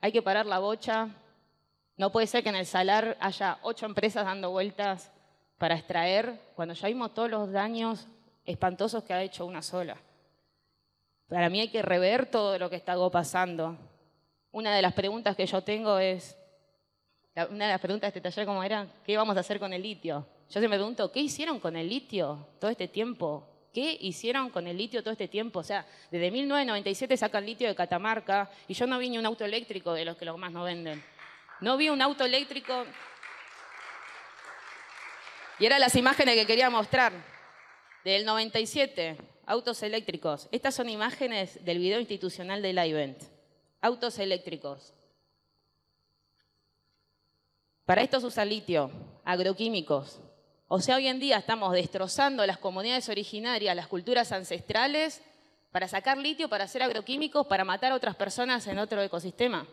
hay que parar la bocha. No puede ser que en el Salar haya 8 empresas dando vueltas para extraer, cuando ya vimos todos los daños espantosos que ha hecho una sola. Para mí hay que rever todo lo que está pasando. Una de las preguntas que yo tengo es, una de las preguntas de este taller, ¿cómo era? ¿Qué vamos a hacer con el litio? Yo siempre me pregunto, ¿qué hicieron con el litio todo este tiempo? ¿Qué hicieron con el litio todo este tiempo? O sea, desde 1997 sacan litio de Catamarca y yo no vi ni un auto eléctrico de los que los más no venden. No vi un auto eléctrico. Y eran las imágenes que quería mostrar. Del 97, autos eléctricos. Estas son imágenes del video institucional de Livent. Autos eléctricos. Para esto se usa litio, agroquímicos. O sea, hoy en día estamos destrozando las comunidades originarias, las culturas ancestrales, para sacar litio, para hacer agroquímicos, para matar a otras personas en otro ecosistema.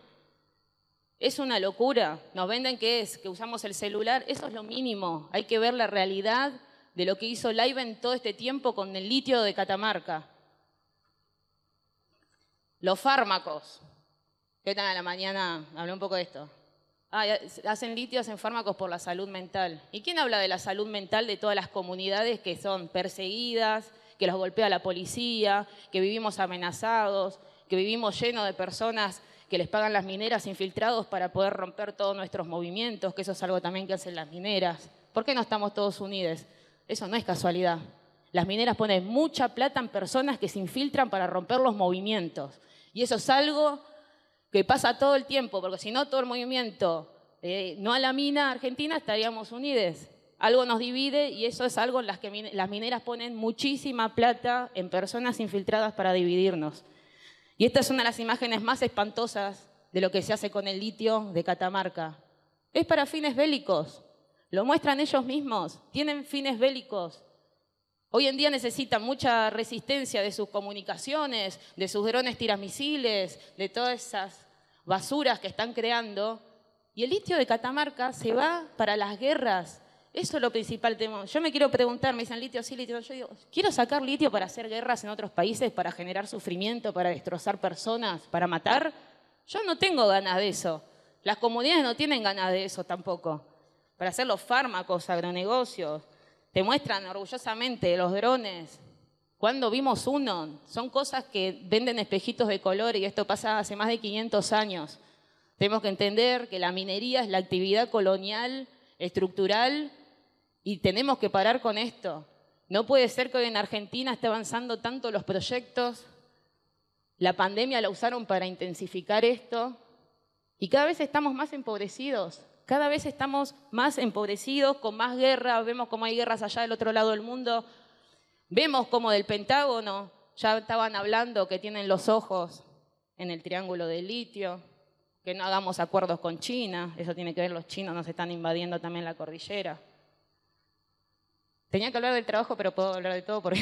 Es una locura. Nos venden que usamos el celular. Eso es lo mínimo. Hay que ver la realidad de lo que hizo Livent todo este tiempo con el litio de Catamarca. Los fármacos. ¿Qué tal a la mañana? Hablé un poco de esto. Hacen litio, hacen fármacos por la salud mental. ¿Y quién habla de la salud mental de todas las comunidades que son perseguidas, que los golpea la policía, que vivimos amenazados, que vivimos llenos de personas que les pagan las mineras infiltrados para poder romper todos nuestros movimientos, que eso es algo también que hacen las mineras? ¿Por qué no estamos todos unidos? Eso no es casualidad. Las mineras ponen mucha plata en personas que se infiltran para romper los movimientos. Y eso es algo que pasa todo el tiempo, porque si no todo el movimiento no a la mina argentina estaríamos unidos. Algo nos divide y eso es algo en las que las mineras ponen muchísima plata en personas infiltradas para dividirnos. Y esta es una de las imágenes más espantosas de lo que se hace con el litio de Catamarca. Es para fines bélicos. Lo muestran ellos mismos. Tienen fines bélicos. Hoy en día necesitan mucha resistencia de sus comunicaciones, de sus drones tiramisiles, de todas esas basuras que están creando. Y el litio de Catamarca se va para las guerras. Eso es lo principal. Yo me quiero preguntar, me dicen litio, sí, litio. Yo digo, quiero sacar litio para hacer guerras en otros países, para generar sufrimiento, para destrozar personas, para matar. Yo no tengo ganas de eso. Las comunidades no tienen ganas de eso tampoco. Para hacer los fármacos, agronegocios. Te muestran orgullosamente los drones. ¿Cuándo vimos uno? Son cosas que venden espejitos de color y esto pasa hace más de 500 años. Tenemos que entender que la minería es la actividad colonial, estructural, y tenemos que parar con esto. No puede ser que hoy en Argentina esté avanzando tanto los proyectos. La pandemia la usaron para intensificar esto. Y cada vez estamos más empobrecidos. Cada vez estamos más empobrecidos, con más guerra. Vemos cómo hay guerras allá del otro lado del mundo. Vemos cómo del Pentágono ya estaban hablando que tienen los ojos en el triángulo del litio, que no hagamos acuerdos con China. Eso tiene que ver, los chinos nos están invadiendo también la cordillera. Tenía que hablar del trabajo, pero puedo hablar de todo porque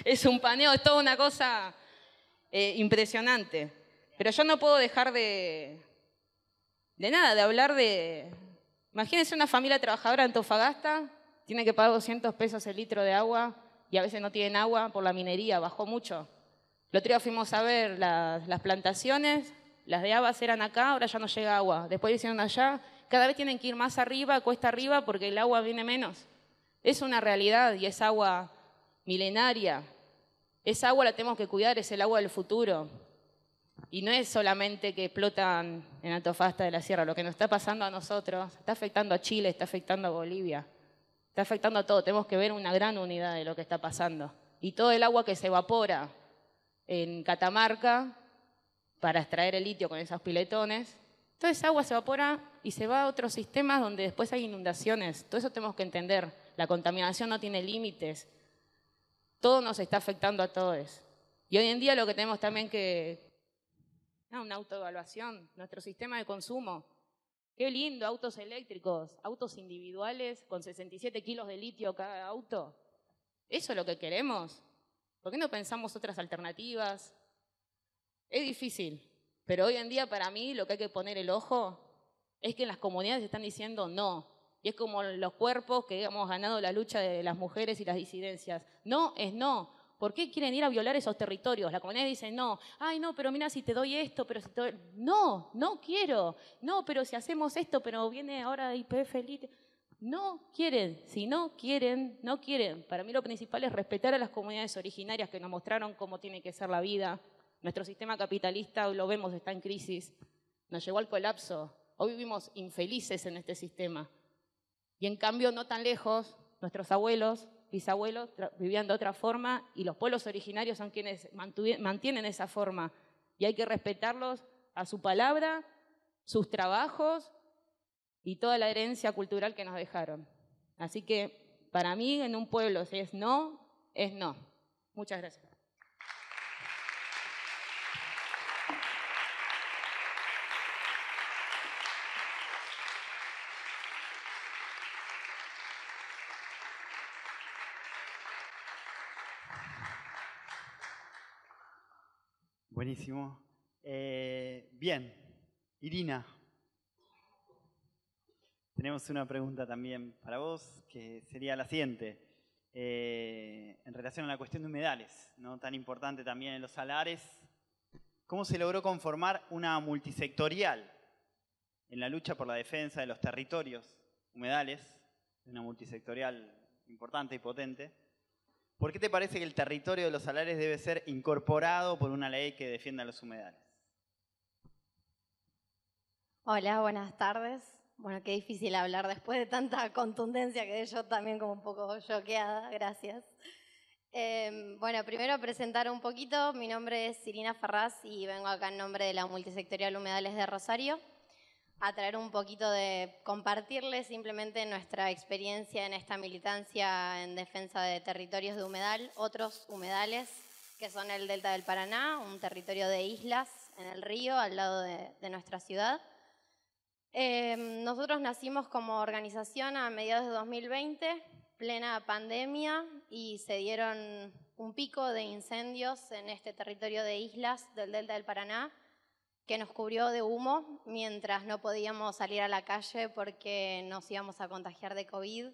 es un paneo, es toda una cosa impresionante. Pero yo no puedo dejar de hablar de... Imagínense una familia trabajadora en Antofagasta, tiene que pagar 200 pesos el litro de agua y a veces no tienen agua por la minería, bajó mucho. El otro día fuimos a ver las plantaciones, las de habas eran acá, ahora ya no llega agua. Después hicieron allá, cada vez tienen que ir más arriba, cuesta arriba, porque el agua viene menos. Es una realidad y es agua milenaria. Esa agua la tenemos que cuidar, es el agua del futuro. Y no es solamente que explotan en Antofagasta de la Sierra, lo que nos está pasando a nosotros, está afectando a Chile, está afectando a Bolivia, está afectando a todo. Tenemos que ver una gran unidad de lo que está pasando. Y todo el agua que se evapora en Catamarca para extraer el litio con esos piletones, toda esa agua se evapora y se va a otros sistemas donde después hay inundaciones. Todo eso tenemos que entender. La contaminación no tiene límites. Todo nos está afectando a todos. Y hoy en día lo que tenemos también una autoevaluación, nuestro sistema de consumo. Qué lindo, autos eléctricos, autos individuales con 67 kilos de litio cada auto. ¿Eso es lo que queremos? ¿Por qué no pensamos otras alternativas? Es difícil, pero hoy en día para mí lo que hay que poner el ojo es que en las comunidades están diciendo no. Y es como los cuerpos que hemos ganado la lucha de las mujeres y las disidencias. No es no. ¿Por qué quieren ir a violar esos territorios? La comunidad dice no. Ay, no, pero mira, si te doy esto, pero si te doy... No, no quiero. No, pero si hacemos esto, pero viene ahora IPF Elite. No quieren. Si no quieren, no quieren. Para mí lo principal es respetar a las comunidades originarias que nos mostraron cómo tiene que ser la vida. Nuestro sistema capitalista, hoy lo vemos, está en crisis. Nos llevó al colapso. Hoy vivimos infelices en este sistema. Y en cambio, no tan lejos, nuestros abuelos, bisabuelos, vivían de otra forma y los pueblos originarios son quienes mantienen esa forma. Y hay que respetarlos a su palabra, sus trabajos y toda la herencia cultural que nos dejaron. Así que, para mí, en un pueblo, si es no, es no. Muchas gracias. Buenísimo. Bien, Irina, tenemos una pregunta también para vos, que sería la siguiente. En relación a la cuestión de humedales, ¿no? Tan importante también en los salares, ¿cómo se logró conformar una multisectorial en la lucha por la defensa de los territorios humedales, una multisectorial importante y potente? ¿Por qué te parece que el territorio de los salares debe ser incorporado por una ley que defienda los humedales? Hola, buenas tardes. Bueno, qué difícil hablar después de tanta contundencia, quedé yo también como un poco choqueada, gracias. Bueno, primero presentar un poquito, mi nombre es Irina Ferraz y vengo acá en nombre de la Multisectorial Humedales de Rosario a traer un poquito de compartirles simplemente nuestra experiencia en esta militancia en defensa de territorios de humedal, otros humedales que son el Delta del Paraná, un territorio de islas en el río al lado de nuestra ciudad. Nosotros nacimos como organización a mediados de 2020, plena pandemia, y se dieron un pico de incendios en este territorio de islas del Delta del Paraná, que nos cubrió de humo mientras no podíamos salir a la calle porque nos íbamos a contagiar de COVID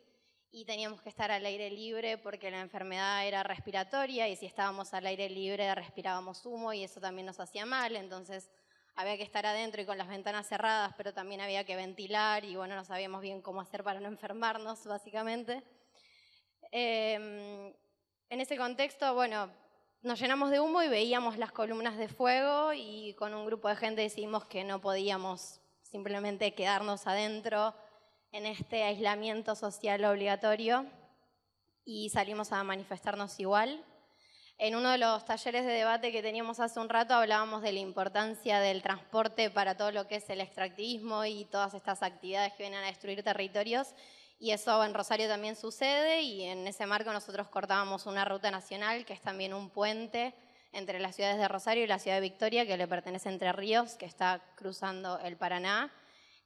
y teníamos que estar al aire libre porque la enfermedad era respiratoria y si estábamos al aire libre respirábamos humo y eso también nos hacía mal, entonces había que estar adentro y con las ventanas cerradas, pero también había que ventilar y bueno, no sabíamos bien cómo hacer para no enfermarnos, básicamente. En ese contexto, bueno, nos llenamos de humo y veíamos las columnas de fuego y con un grupo de gente decidimos que no podíamos simplemente quedarnos adentro en este aislamiento social obligatorio y salimos a manifestarnos igual. En uno de los talleres de debate que teníamos hace un rato hablábamos de la importancia del transporte para todo lo que es el extractivismo y todas estas actividades que vienen a destruir territorios y eso en Rosario también sucede y en ese marco nosotros cortábamos una ruta nacional que es también un puente entre las ciudades de Rosario y la ciudad de Victoria que le pertenece a Entre Ríos, que está cruzando el Paraná,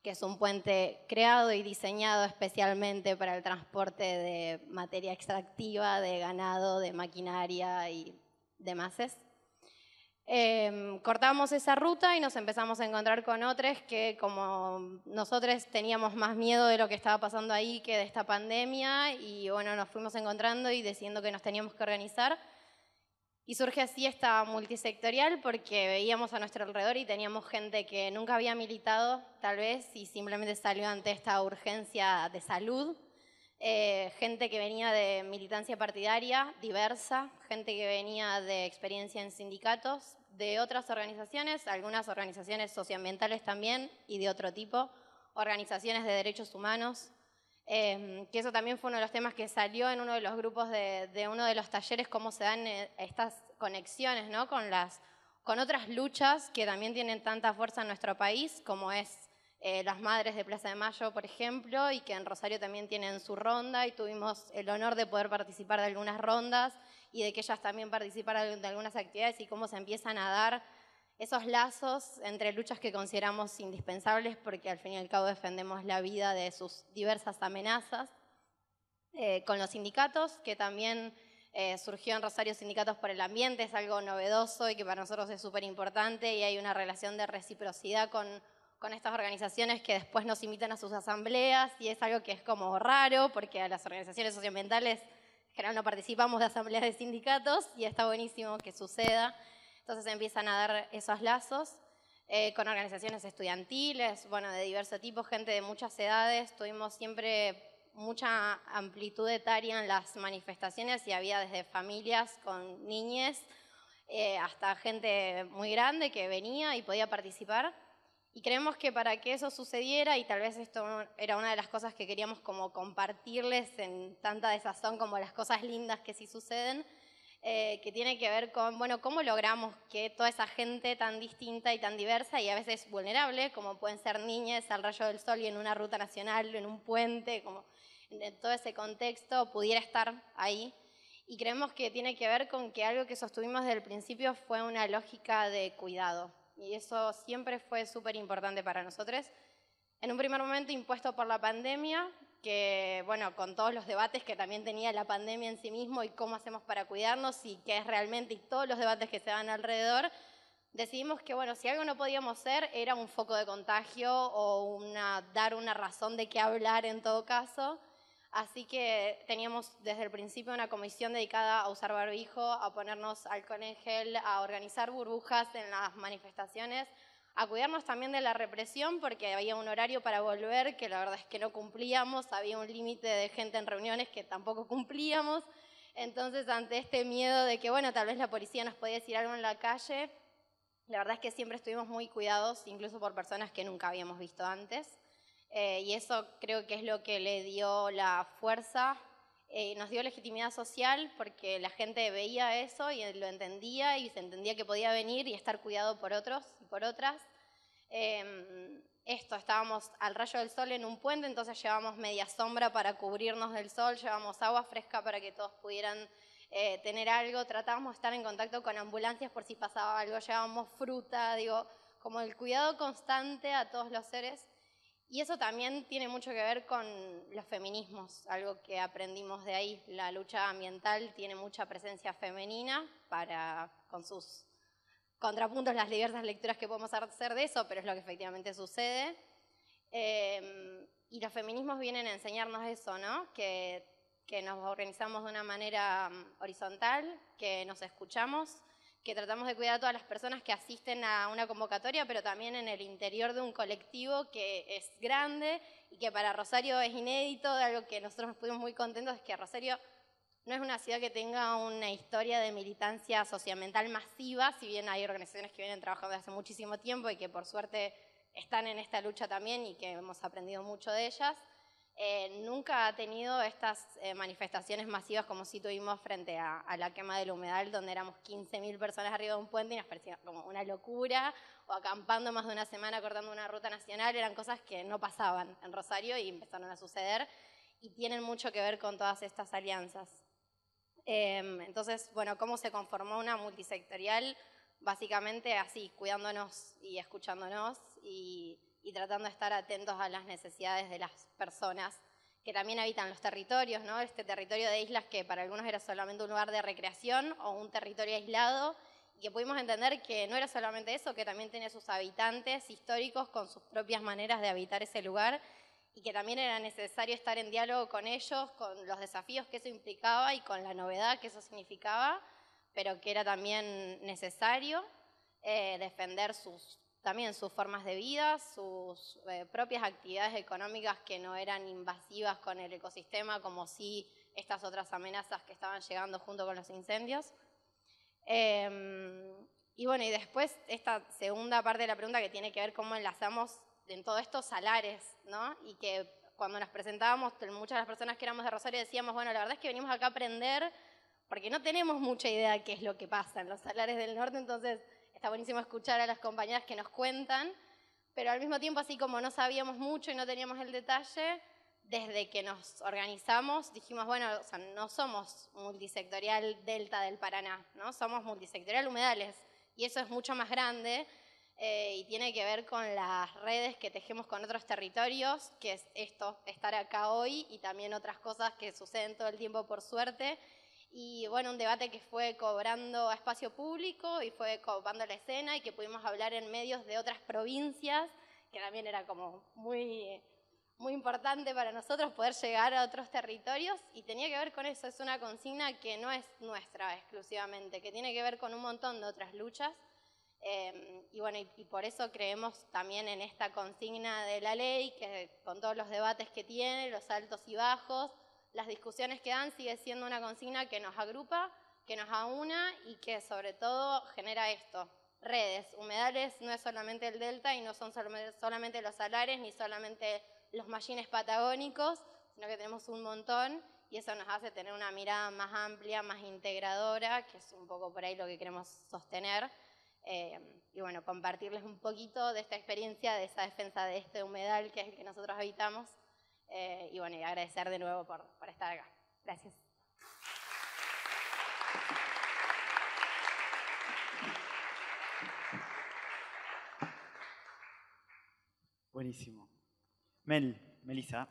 que es un puente creado y diseñado especialmente para el transporte de materia extractiva, de ganado, de maquinaria y demás. Cortamos esa ruta y nos empezamos a encontrar con otros que como nosotros teníamos más miedo de lo que estaba pasando ahí que de esta pandemia y bueno, nos fuimos encontrando y decidiendo que nos teníamos que organizar. Y surge así esta multisectorial porque veíamos a nuestro alrededor y teníamos gente que nunca había militado, tal vez, y simplemente salió ante esta urgencia de salud. Gente que venía de militancia partidaria diversa, gente que venía de experiencia en sindicatos, de otras organizaciones, algunas organizaciones socioambientales también y de otro tipo, organizaciones de derechos humanos. Que eso también fue uno de los temas que salió en uno de los grupos de uno de los talleres, cómo se dan estas conexiones, ¿no? con otras luchas que también tienen tanta fuerza en nuestro país, como es las Madres de Plaza de Mayo, por ejemplo, y que en Rosario también tienen su ronda, y tuvimos el honor de poder participar de algunas rondas y de que ellas también participaran de algunas actividades y cómo se empiezan a dar esos lazos entre luchas que consideramos indispensables porque al fin y al cabo defendemos la vida de sus diversas amenazas. Con los sindicatos, que también surgió en Rosario Sindicatos por el Ambiente, es algo novedoso y que para nosotros es súper importante y hay una relación de reciprocidad con estas organizaciones que después nos invitan a sus asambleas y es algo que es como raro porque a las organizaciones socioambientales en general no participamos de asambleas de sindicatos y está buenísimo que suceda. Entonces empiezan a dar esos lazos con organizaciones estudiantiles, bueno, de diverso tipo, gente de muchas edades. Tuvimos siempre mucha amplitud etaria en las manifestaciones y había desde familias con niñes hasta gente muy grande que venía y podía participar. Y creemos que para que eso sucediera, y tal vez esto era una de las cosas que queríamos como compartirles en tanta desazón como las cosas lindas que sí suceden, que tiene que ver con, bueno, cómo logramos que toda esa gente tan distinta y tan diversa y a veces vulnerable, como pueden ser niñas al rayo del sol y en una ruta nacional, en un puente, como en todo ese contexto, pudiera estar ahí. Y creemos que tiene que ver con que algo que sostuvimos desde el principio fue una lógica de cuidado. Y eso siempre fue súper importante para nosotros. En un primer momento impuesto por la pandemia, que bueno, con todos los debates que también tenía la pandemia en sí mismo y cómo hacemos para cuidarnos y qué es realmente, y todos los debates que se dan alrededor, decidimos que bueno, si algo no podíamos ser era un foco de contagio o dar una razón de qué hablar en todo caso. Así que teníamos desde el principio una comisión dedicada a usar barbijo, a ponernos alcohol en gel, a organizar burbujas en las manifestaciones, a cuidarnos también de la represión porque había un horario para volver que la verdad es que no cumplíamos, había un límite de gente en reuniones que tampoco cumplíamos. Entonces, ante este miedo de que, bueno, tal vez la policía nos podía decir algo en la calle, la verdad es que siempre estuvimos muy cuidados, incluso por personas que nunca habíamos visto antes. Y eso creo que es lo que le dio la fuerza, nos dio legitimidad social porque la gente veía eso y lo entendía y se entendía que podía venir y estar cuidado por otros y por otras. Estábamos al rayo del sol en un puente, entonces llevamos media sombra para cubrirnos del sol, llevamos agua fresca para que todos pudieran tener algo, tratábamos de estar en contacto con ambulancias por si pasaba algo, llevábamos fruta, digo, como el cuidado constante a todos los seres. Y eso también tiene mucho que ver con los feminismos, algo que aprendimos de ahí. La lucha ambiental tiene mucha presencia femenina con sus contrapuntos, las diversas lecturas que podemos hacer de eso, pero es lo que efectivamente sucede. Y los feminismos vienen a enseñarnos eso, ¿no? Que que nos organizamos de una manera horizontal, que nos escuchamos, que tratamos de cuidar a todas las personas que asisten a una convocatoria, pero también en el interior de un colectivo que es grande y que para Rosario es inédito. De algo que nosotros nos pusimos muy contentos es que Rosario no es una ciudad que tenga una historia de militancia socioambiental masiva, si bien hay organizaciones que vienen trabajando desde hace muchísimo tiempo y que por suerte están en esta lucha también y que hemos aprendido mucho de ellas. Nunca ha tenido estas manifestaciones masivas como sí tuvimos frente a la quema del humedal, donde éramos 15.000 personas arriba de un puente y nos parecía como una locura, o acampando más de una semana cortando una ruta nacional. Eran cosas que no pasaban en Rosario y empezaron a suceder y tienen mucho que ver con todas estas alianzas. Entonces, bueno, ¿cómo se conformó una multisectorial? Básicamente así, cuidándonos y escuchándonos y tratando de estar atentos a las necesidades de las personas que también habitan los territorios, ¿no? Este territorio de islas que para algunos era solamente un lugar de recreación o un territorio aislado, y que pudimos entender que no era solamente eso, que también tiene sus habitantes históricos con sus propias maneras de habitar ese lugar, y que también era necesario estar en diálogo con ellos, con los desafíos que eso implicaba y con la novedad que eso significaba, pero que era también necesario defender también sus formas de vida, sus propias actividades económicas que no eran invasivas con el ecosistema, como sí estas otras amenazas que estaban llegando junto con los incendios. Y bueno, y después esta segunda parte de la pregunta que tiene que ver cómo enlazamos en todo esto salares, ¿no? Y que cuando nos presentábamos, muchas de las personas que éramos de Rosario decíamos, bueno, la verdad es que venimos acá a aprender porque no tenemos mucha idea de qué es lo que pasa en los salares del norte, entonces está buenísimo escuchar a las compañeras que nos cuentan, pero al mismo tiempo, así como no sabíamos mucho y no teníamos el detalle, desde que nos organizamos dijimos, bueno, o sea, no somos multisectorial Delta del Paraná, ¿no? Somos multisectorial Humedales, y eso es mucho más grande y tiene que ver con las redes que tejemos con otros territorios, que es esto, estar acá hoy, y también otras cosas que suceden todo el tiempo por suerte. Y bueno, un debate que fue cobrando espacio público y fue copando la escena, y que pudimos hablar en medios de otras provincias, que también era como muy importante para nosotros poder llegar a otros territorios, y tenía que ver con eso. Es una consigna que no es nuestra exclusivamente, que tiene que ver con un montón de otras luchas. Y bueno, y por eso creemos también en esta consigna de la ley, que con todos los debates que tiene, los altos y bajos, las discusiones que dan, sigue siendo una consigna que nos agrupa, que nos aúna y que sobre todo genera esto, redes. Humedales no es solamente el delta y no son solamente los salares ni solamente los mallines patagónicos, sino que tenemos un montón, y eso nos hace tener una mirada más amplia, más integradora, que es un poco por ahí lo que queremos sostener. Y bueno, compartirles un poquito de esta experiencia, de esa defensa de este humedal que es el que nosotros habitamos. Y bueno, y agradecer de nuevo por estar acá. Gracias. Buenísimo. Melissa,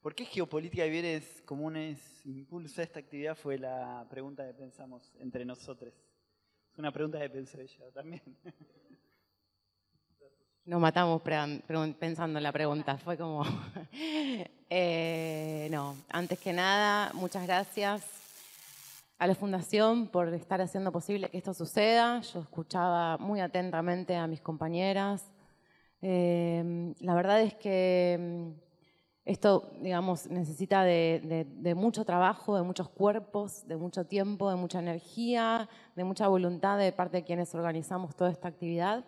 ¿por qué geopolítica y bienes comunes impulsa esta actividad? Fue la pregunta que pensamos entre nosotros. Es una pregunta que pensó ella también. Nos matamos pensando en la pregunta, fue como... no, antes que nada, muchas gracias a la Fundación por estar haciendo posible que esto suceda. Yo escuchaba muy atentamente a mis compañeras. La verdad es que esto, digamos, necesita de mucho trabajo, de muchos cuerpos, de mucho tiempo, de mucha energía, de mucha voluntad de parte de quienes organizamos toda esta actividad.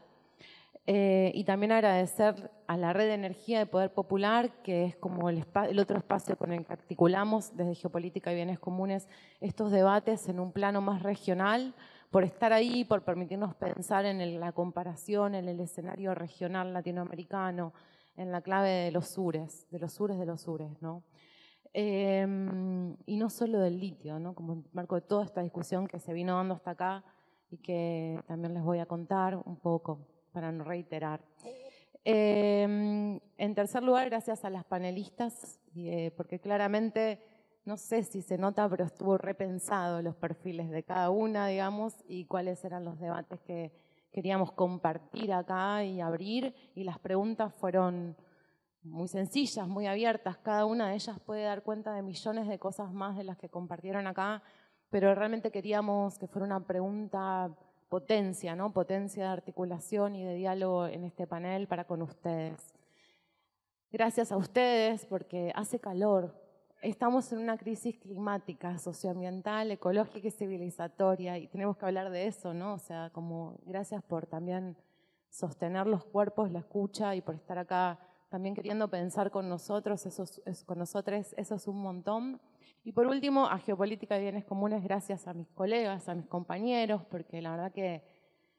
Y también agradecer a la Red de Energía de Poder Popular, que es como el otro espacio con el que articulamos desde Geopolítica y Bienes Comunes estos debates en un plano más regional, por estar ahí, por permitirnos pensar en la comparación, en el escenario regional latinoamericano, en la clave de los sures, ¿no? Y no solo del litio, ¿no? Como en el marco de toda esta discusión que se vino dando hasta acá y que también les voy a contar un poco, para no reiterar. En tercer lugar, gracias a las panelistas, porque claramente, no sé si se nota, pero estuvo repensado los perfiles de cada una, digamos, y cuáles eran los debates que queríamos compartir acá y abrir, y las preguntas fueron muy sencillas, muy abiertas. Cada una de ellas puede dar cuenta de millones de cosas más de las que compartieron acá, pero realmente queríamos que fuera una pregunta potencia, ¿no? Potencia de articulación y de diálogo en este panel para con ustedes. Gracias a ustedes porque hace calor. Estamos en una crisis climática, socioambiental, ecológica y civilizatoria y tenemos que hablar de eso, ¿no? O sea, como gracias por también sostener los cuerpos, la escucha y por estar acá también queriendo pensar con nosotros, eso es un montón. Y por último, a Geopolítica de Bienes Comunes, gracias a mis colegas, a mis compañeros, porque la verdad que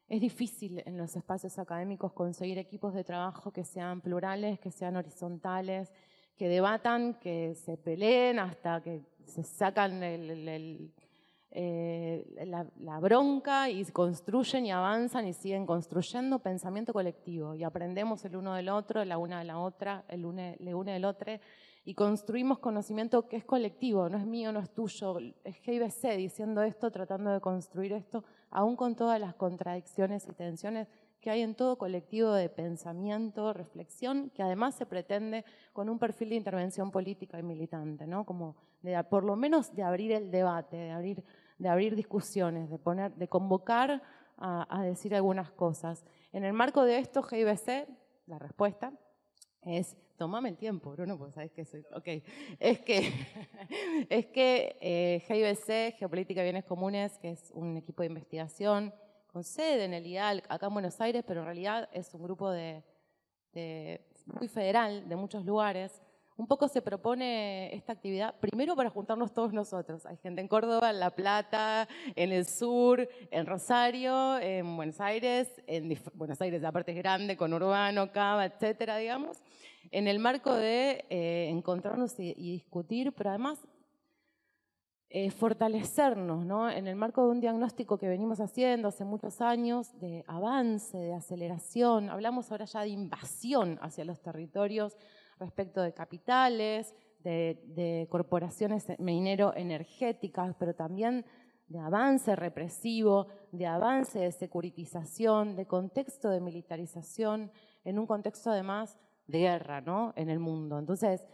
es difícil en los espacios académicos conseguir equipos de trabajo que sean plurales, que sean horizontales, que debatan, que se peleen hasta que se sacan la bronca y construyen y avanzan y siguen construyendo pensamiento colectivo y aprendemos el uno del otro, la una de la otra, el une del otro y construimos conocimiento que es colectivo, no es mío, no es tuyo, es GIBC diciendo esto, tratando de construir esto, aún con todas las contradicciones y tensiones que hay en todo colectivo de pensamiento, reflexión, que además se pretende con un perfil de intervención política y militante, ¿no? Como por lo menos de abrir el debate, de abrir discusiones, de convocar a decir algunas cosas. En el marco de esto, GIBC, la respuesta es, tomame el tiempo, Bruno, porque sabes que soy, ok, es que GIBC, Geopolítica de Bienes Comunes, que es un equipo de investigación con sede en el IDAL, acá en Buenos Aires, pero en realidad es un grupo muy federal, de muchos lugares. Un poco se propone esta actividad, primero para juntarnos todos nosotros. Hay gente en Córdoba, en La Plata, en el sur, en Rosario, en Buenos Aires aparte es grande, con Urbano, Cava, etcétera, digamos. En el marco de encontrarnos y discutir, pero además fortalecernos, ¿no? En el marco de un diagnóstico que venimos haciendo hace muchos años de avance, de aceleración. Hablamos ahora ya de invasión hacia los territorios respecto de capitales, de corporaciones minero-energéticas, pero también de avance represivo, de avance de securitización, de contexto de militarización, en un contexto además de guerra, ¿no? En el mundo. Entonces,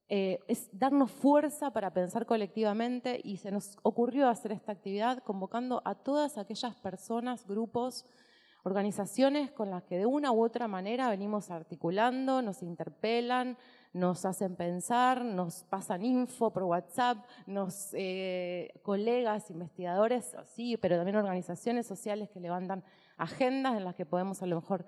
es darnos fuerza para pensar colectivamente y se nos ocurrió hacer esta actividad convocando a todas aquellas personas, grupos, organizaciones con las que de una u otra manera venimos articulando, nos interpelan, nos hacen pensar, nos pasan info por WhatsApp, colegas, investigadores, sí, pero también organizaciones sociales que levantan agendas en las que podemos a lo mejor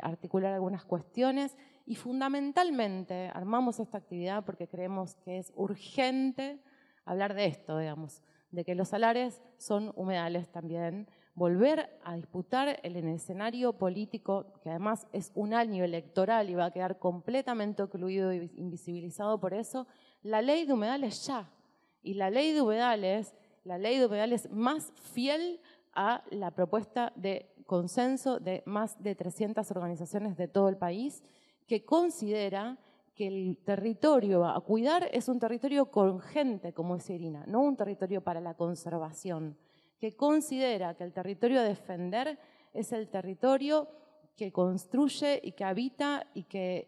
articular algunas cuestiones. Y fundamentalmente armamos esta actividad porque creemos que es urgente hablar de esto, digamos, de que los salares son humedales también, volver a disputar en el escenario político, que además es un año electoral y va a quedar completamente ocluido e invisibilizado por eso, la ley de humedales ya. Y la ley de humedales más fiel a la propuesta de consenso de más de 300 organizaciones de todo el país, que considera que el territorio a cuidar es un territorio con gente, como decía Irina, no un territorio para la conservación, que considera que el territorio a defender es el territorio que construye y que habita y que,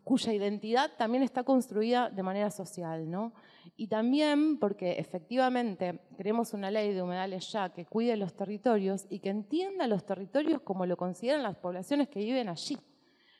cuya identidad también está construida de manera social, ¿no? Y también porque efectivamente queremos una ley de humedales ya que cuide los territorios y que entienda los territorios como lo consideran las poblaciones que viven allí,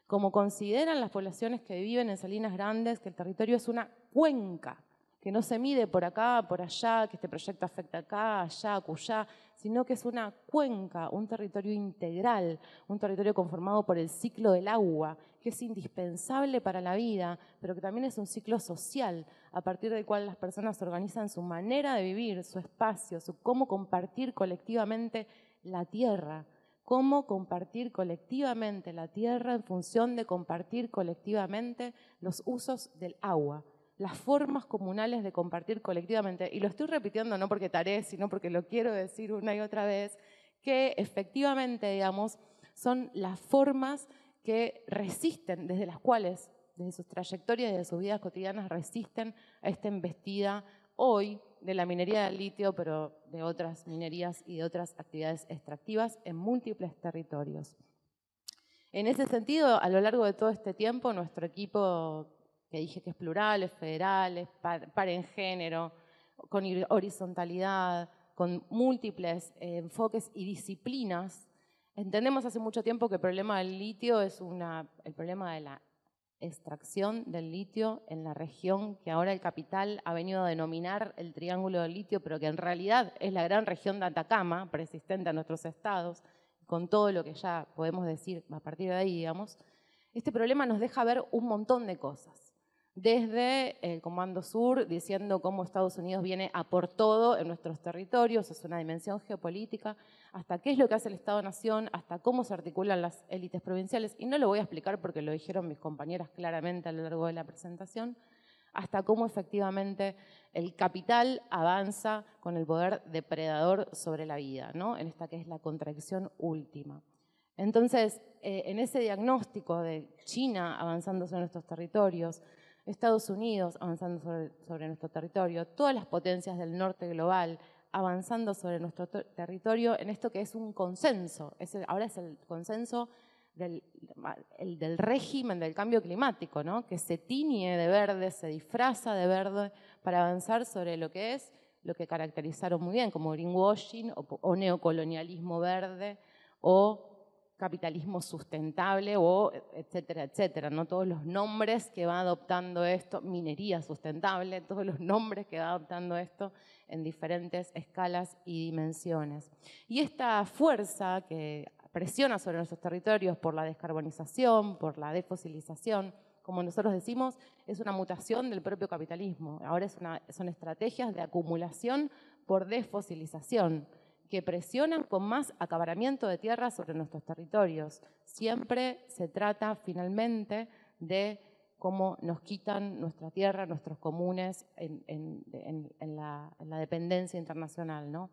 como consideran las poblaciones que viven en Salinas Grandes, que el territorio es una cuenca, que no se mide por acá, por allá, que este proyecto afecta acá, allá, acullá, sino que es una cuenca, un territorio integral, un territorio conformado por el ciclo del agua, que es indispensable para la vida, pero que también es un ciclo social, a partir del cual las personas organizan su manera de vivir, su espacio, su cómo compartir colectivamente la tierra, cómo compartir colectivamente la tierra en función de compartir colectivamente los usos del agua, las formas comunales de compartir colectivamente. Y lo estoy repitiendo no porque taré, sino porque lo quiero decir una y otra vez, que efectivamente, digamos, son las formas que resisten, desde las cuales, desde sus trayectorias y de sus vidas cotidianas, resisten a esta embestida hoy de la minería del litio, pero de otras minerías y de otras actividades extractivas en múltiples territorios. En ese sentido, a lo largo de todo este tiempo, nuestro equipo, que dije que es plural, es federal, es par en género, con horizontalidad, con múltiples enfoques y disciplinas, entendemos hace mucho tiempo que el problema del litio es el problema de la extracción del litio en la región que ahora el capital ha venido a denominar el Triángulo del Litio, pero que en realidad es la gran región de Atacama, persistente a nuestros estados, con todo lo que ya podemos decir a partir de ahí, digamos. Este problema nos deja ver un montón de cosas. Desde el Comando Sur, diciendo cómo Estados Unidos viene a por todo en nuestros territorios, es una dimensión geopolítica, hasta qué es lo que hace el Estado-Nación, hasta cómo se articulan las élites provinciales, y no lo voy a explicar porque lo dijeron mis compañeras claramente a lo largo de la presentación, hasta cómo efectivamente el capital avanza con el poder depredador sobre la vida, ¿no? En esta que es la contradicción última. Entonces, en ese diagnóstico de China avanzando sobre nuestros territorios, Estados Unidos avanzando sobre nuestro territorio, todas las potencias del norte global avanzando sobre nuestro territorio en esto que es un consenso. Ahora es el consenso del régimen del cambio climático, ¿no? Que se tiñe de verde, se disfraza de verde para avanzar sobre lo que es lo que caracterizaron muy bien como greenwashing o neocolonialismo verde o capitalismo sustentable o etcétera, etcétera, ¿no? Todos los nombres que va adoptando esto, minería sustentable, todos los nombres que va adoptando esto en diferentes escalas y dimensiones. Y esta fuerza que presiona sobre nuestros territorios por la descarbonización, por la defosilización, como nosotros decimos, es una mutación del propio capitalismo. Ahora son estrategias de acumulación por desfosilización, que presionan con más acaparamiento de tierra sobre nuestros territorios. Siempre se trata finalmente de cómo nos quitan nuestra tierra, nuestros comunes en la dependencia internacional, ¿no?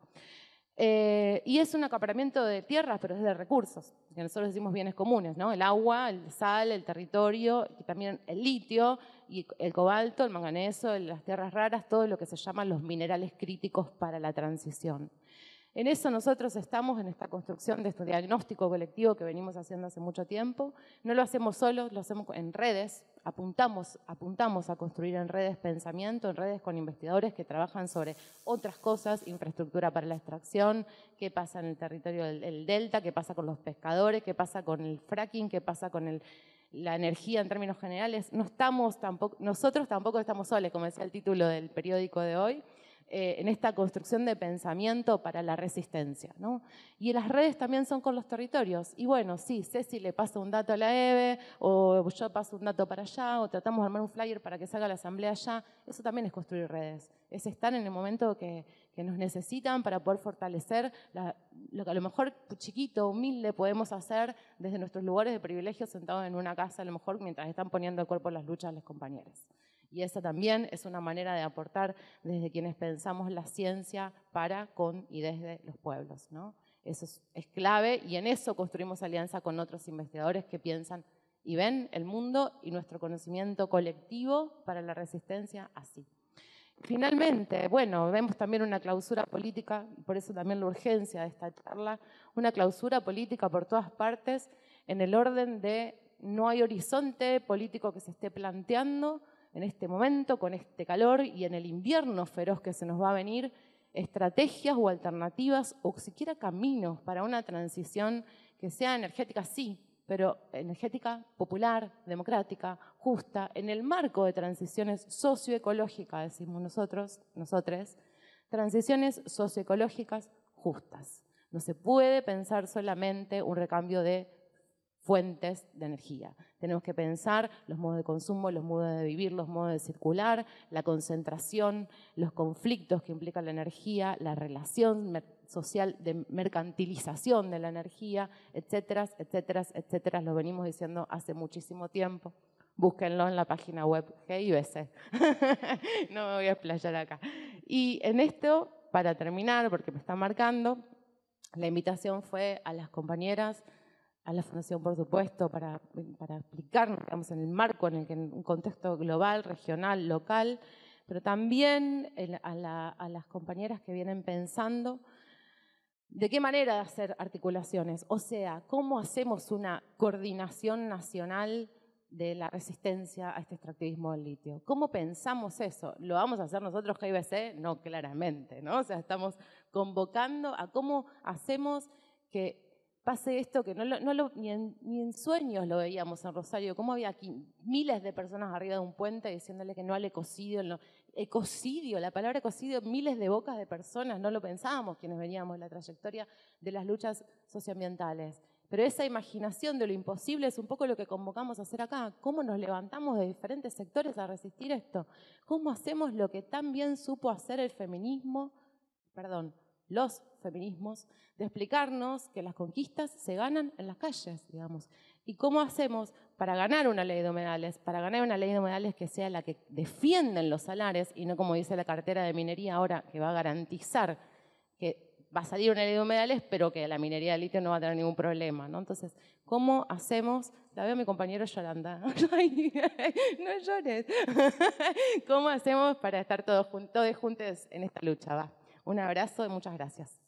Y es un acaparamiento de tierras, pero es de recursos, que nosotros decimos bienes comunes, ¿no? El agua, el sal, el territorio, y también el litio, y el cobalto, el manganeso, las tierras raras, todo lo que se llaman los minerales críticos para la transición. En eso nosotros estamos en esta construcción de este diagnóstico colectivo que venimos haciendo hace mucho tiempo. No lo hacemos solos, lo hacemos en redes. Apuntamos a construir en redes pensamiento, en redes con investigadores que trabajan sobre otras cosas, infraestructura para la extracción, qué pasa en el territorio del delta, qué pasa con los pescadores, qué pasa con el fracking, qué pasa con la energía en términos generales. Nosotros tampoco estamos solos, como decía el título del periódico de hoy. En esta construcción de pensamiento para la resistencia, ¿no? Y las redes también son con los territorios. Y bueno, sí, Ceci le pasa un dato a la EVE, o yo paso un dato para allá, o tratamos de armar un flyer para que salga la asamblea allá. Eso también es construir redes. Es estar en el momento que nos necesitan para poder fortalecer lo que a lo mejor chiquito, humilde, podemos hacer desde nuestros lugares de privilegio sentados en una casa, a lo mejor mientras están poniendo el cuerpo en las luchas de los compañeros. Y esa también es una manera de aportar desde quienes pensamos la ciencia para, con y desde los pueblos, ¿no? Eso es clave y en eso construimos alianza con otros investigadores que piensan y ven el mundo y nuestro conocimiento colectivo para la resistencia así. Finalmente, bueno, vemos también una clausura política, por eso también la urgencia de esta charla, una clausura política por todas partes en el orden de no hay horizonte político que se esté planteando en este momento, con este calor y en el invierno feroz que se nos va a venir, estrategias o alternativas o siquiera caminos para una transición que sea energética, sí, pero energética popular, democrática, justa, en el marco de transiciones socioecológicas, decimos nosotres, transiciones socioecológicas justas. No se puede pensar solamente un recambio de fuentes de energía. Tenemos que pensar los modos de consumo, los modos de vivir, los modos de circular, la concentración, los conflictos que implica la energía, la relación social de mercantilización de la energía, etcétera, etcétera, etcétera. Lo venimos diciendo hace muchísimo tiempo. Búsquenlo en la página web GIUS. No me voy a explayar acá. Y en esto, para terminar, porque me está marcando, la invitación fue a las compañeras, a la Fundación, por supuesto, para explicarnos, digamos, en el marco, en un contexto global, regional, local, pero también a las compañeras que vienen pensando ¿De qué manera hacer articulaciones? O sea, ¿cómo hacemos una coordinación nacional de la resistencia a este extractivismo del litio? ¿Cómo pensamos eso? ¿Lo vamos a hacer nosotros, GIBC? No, claramente, ¿no? O sea, estamos convocando a cómo hacemos que pase esto que ni en sueños lo veíamos en Rosario, cómo había aquí miles de personas arriba de un puente diciéndole que no al ecocidio. Ecocidio, la palabra ecocidio, miles de bocas de personas, no lo pensábamos quienes veníamos en la trayectoria de las luchas socioambientales. Pero esa imaginación de lo imposible es un poco lo que convocamos a hacer acá. ¿Cómo nos levantamos de diferentes sectores a resistir esto? ¿Cómo hacemos lo que tan bien supo hacer el feminismo, los feminismos, de explicarnos que las conquistas se ganan en las calles, digamos? ¿Y cómo hacemos para ganar una ley de humedales? Para ganar una ley de humedales que sea la que defienden los salares y no como dice la cartera de minería ahora, que va a garantizar que va a salir una ley de humedales, pero que la minería de litio no va a tener ningún problema, ¿no? Entonces, ¿cómo hacemos? La veo a mi compañero llorando. Ay, no llores. ¿Cómo hacemos para estar todos juntos en esta lucha? Va. Un abrazo y muchas gracias.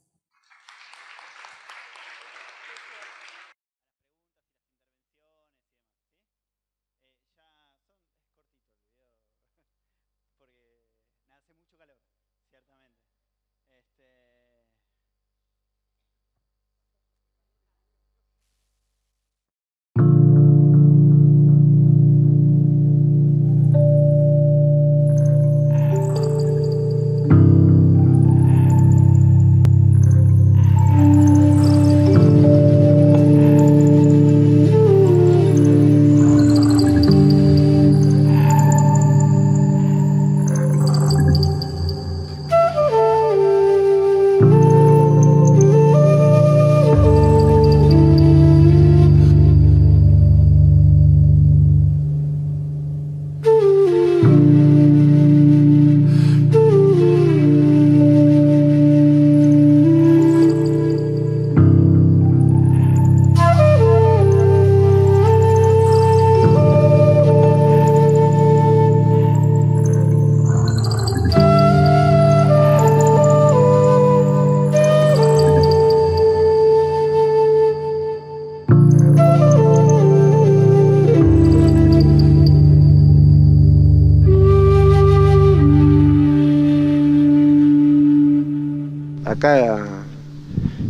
Acá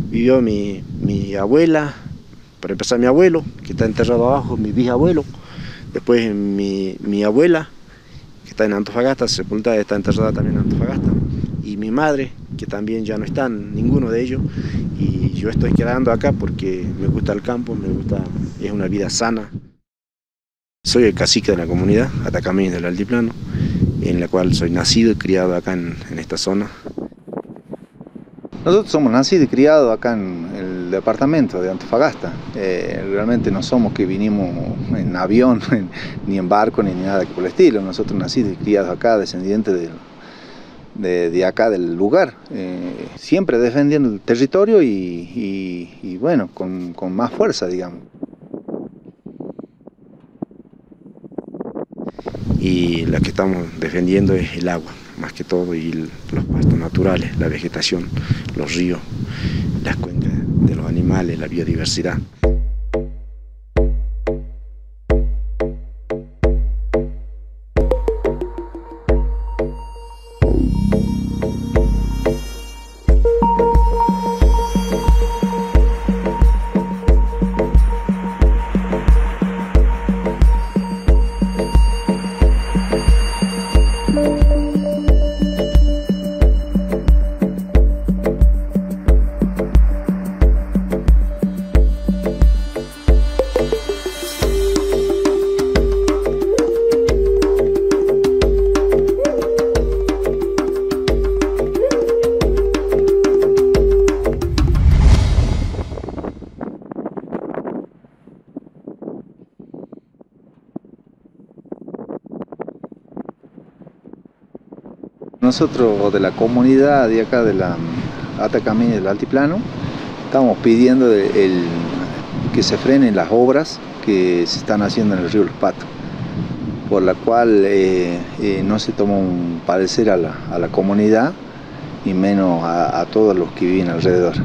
vivió mi abuela, para empezar mi abuelo, que está enterrado abajo, mi bisabuelo, después mi abuela, que está en Antofagasta, sepultada, está enterrada también en Antofagasta, y mi madre, que también ya no están, ninguno de ellos, y yo estoy quedando acá porque me gusta el campo, es una vida sana. Soy el cacique de la comunidad, Atacamín del Altiplano, en la cual soy nacido y criado acá en esta zona. Nosotros somos nacidos y criados acá en el departamento de Antofagasta. Realmente no somos que vinimos en avión, ni en barco, ni nada por el estilo. Nosotros nacidos y criados acá, descendientes de acá del lugar. Siempre defendiendo el territorio y bueno, con más fuerza, digamos. Y la que estamos defendiendo es el agua, más que todo, y los pastos naturales, la vegetación, los ríos, las cuencas de los animales, la biodiversidad. Nosotros de la comunidad de acá de la Atacamín del Altiplano estamos pidiendo que se frenen las obras que se están haciendo en el río Los Patos, por la cual no se toma un parecer a la comunidad y menos a todos los que viven alrededor.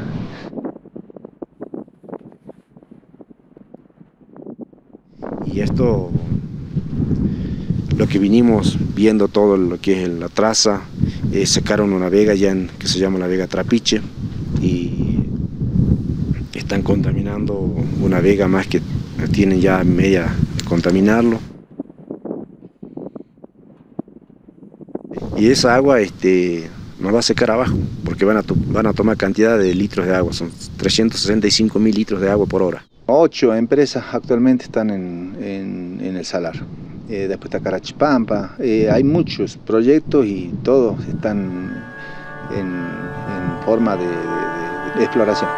Y esto, lo que vinimos viendo todo lo que es la traza, sacaron una vega ya que se llama la vega Trapiche y están contaminando una vega más que tienen ya media de contaminarlo. Y esa agua nos va a secar abajo, porque van a tomar cantidad de litros de agua, son 365.000 litros de agua por hora. 8 empresas actualmente están en el salar. Después está Carachipampa, hay muchos proyectos y todos están en forma de exploración.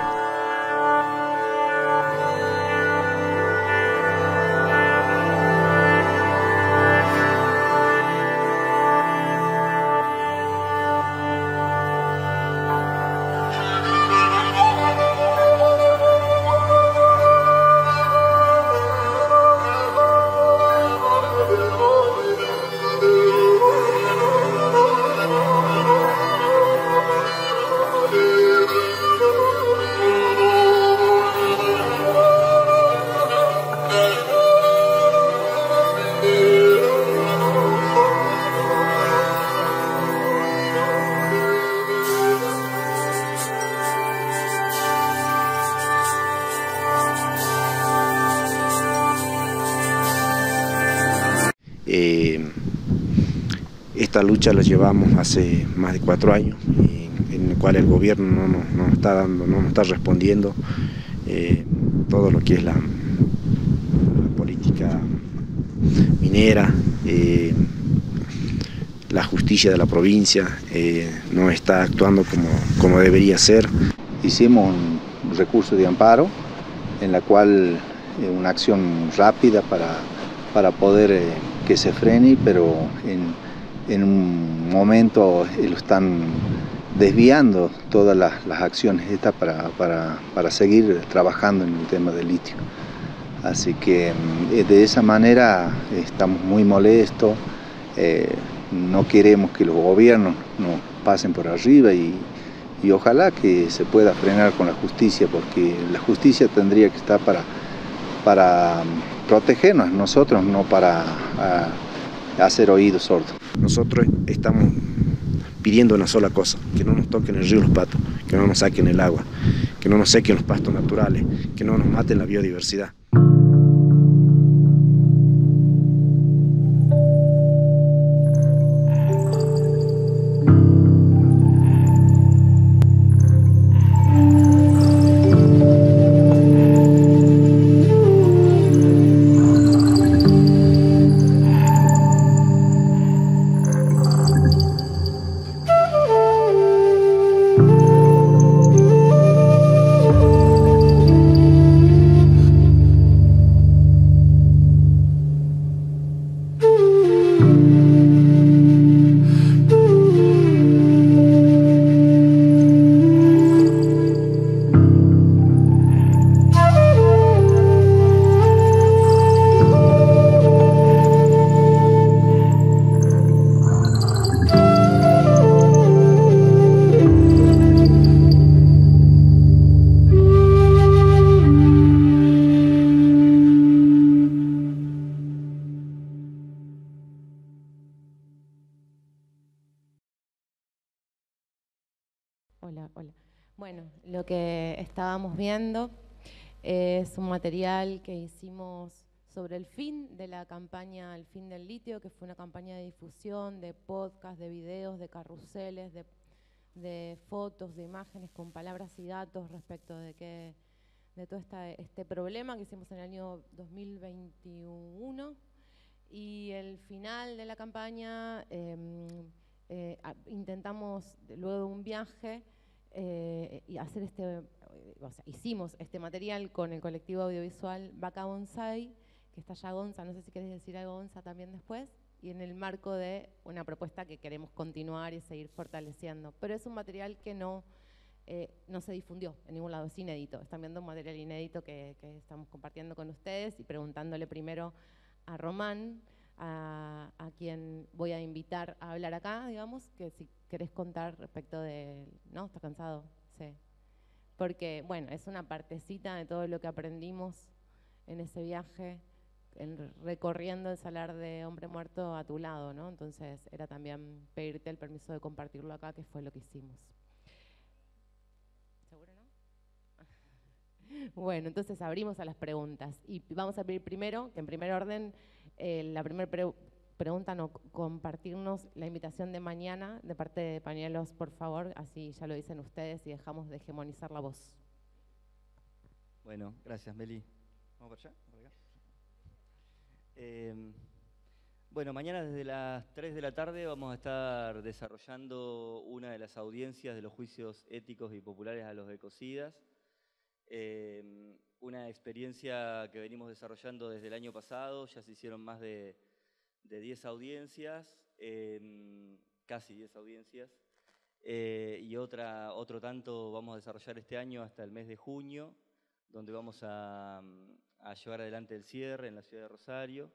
Esta lucha la llevamos hace más de 4 años, en el cual el gobierno no nos está respondiendo todo lo que es la política minera, la justicia de la provincia no está actuando como debería ser. Hicimos un recurso de amparo en la cual una acción rápida para poder que se frene, pero en un momento lo están desviando todas las acciones estas para seguir trabajando en el tema del litio. Así que de esa manera estamos muy molestos, no queremos que los gobiernos nos pasen por arriba y ojalá que se pueda frenar con la justicia, porque la justicia tendría que estar para protegernos nosotros, no para hacer oídos sordos. Nosotros estamos pidiendo una sola cosa, que no nos toquen el río Los Patos, que no nos saquen el agua, que no nos sequen los pastos naturales, que no nos maten la biodiversidad. Hola. Bueno, lo que estábamos viendo es un material que hicimos sobre el fin de la campaña El Fin del Litio, que fue una campaña de difusión, de podcast, de videos, de carruseles, de fotos, de imágenes con palabras y datos respecto de todo este problema que hicimos en el año 2021. Y el final de la campaña intentamos, luego de un viaje, y hacer hicimos este material con el colectivo audiovisual Vaca Bonsai, que está allá Gonza, no sé si querés decir algo, Gonza, también después, y en el marco de una propuesta que queremos continuar y seguir fortaleciendo. Pero es un material que no se difundió en ningún lado, es inédito. Están viendo un material inédito que estamos compartiendo con ustedes y preguntándole primero a Román, a quien voy a invitar a hablar acá, digamos, que si querés contar respecto de... ¿No? ¿Estás cansado? Sí. Porque, bueno, es una partecita de todo lo que aprendimos en ese viaje recorriendo el salar de Hombre Muerto a tu lado, ¿no? Entonces era también pedirte el permiso de compartirlo acá, que fue lo que hicimos. ¿Seguro, no? Bueno, entonces abrimos a las preguntas y vamos a pedir primero, que en primer orden, la primera pregunta, no, compartirnos la invitación de mañana de parte de Pañuelos, por favor, así ya lo dicen ustedes y dejamos de hegemonizar la voz. Bueno, gracias, Meli. ¿Vamos para allá? ¿Por acá? Bueno, mañana desde las 3 de la tarde vamos a estar desarrollando una de las audiencias de los juicios éticos y populares a los ecocidas. Una experiencia que venimos desarrollando desde el año pasado, ya se hicieron más de 10 audiencias, casi 10 audiencias, y otro tanto vamos a desarrollar este año hasta el mes de junio, donde vamos a llevar adelante el cierre en la ciudad de Rosario.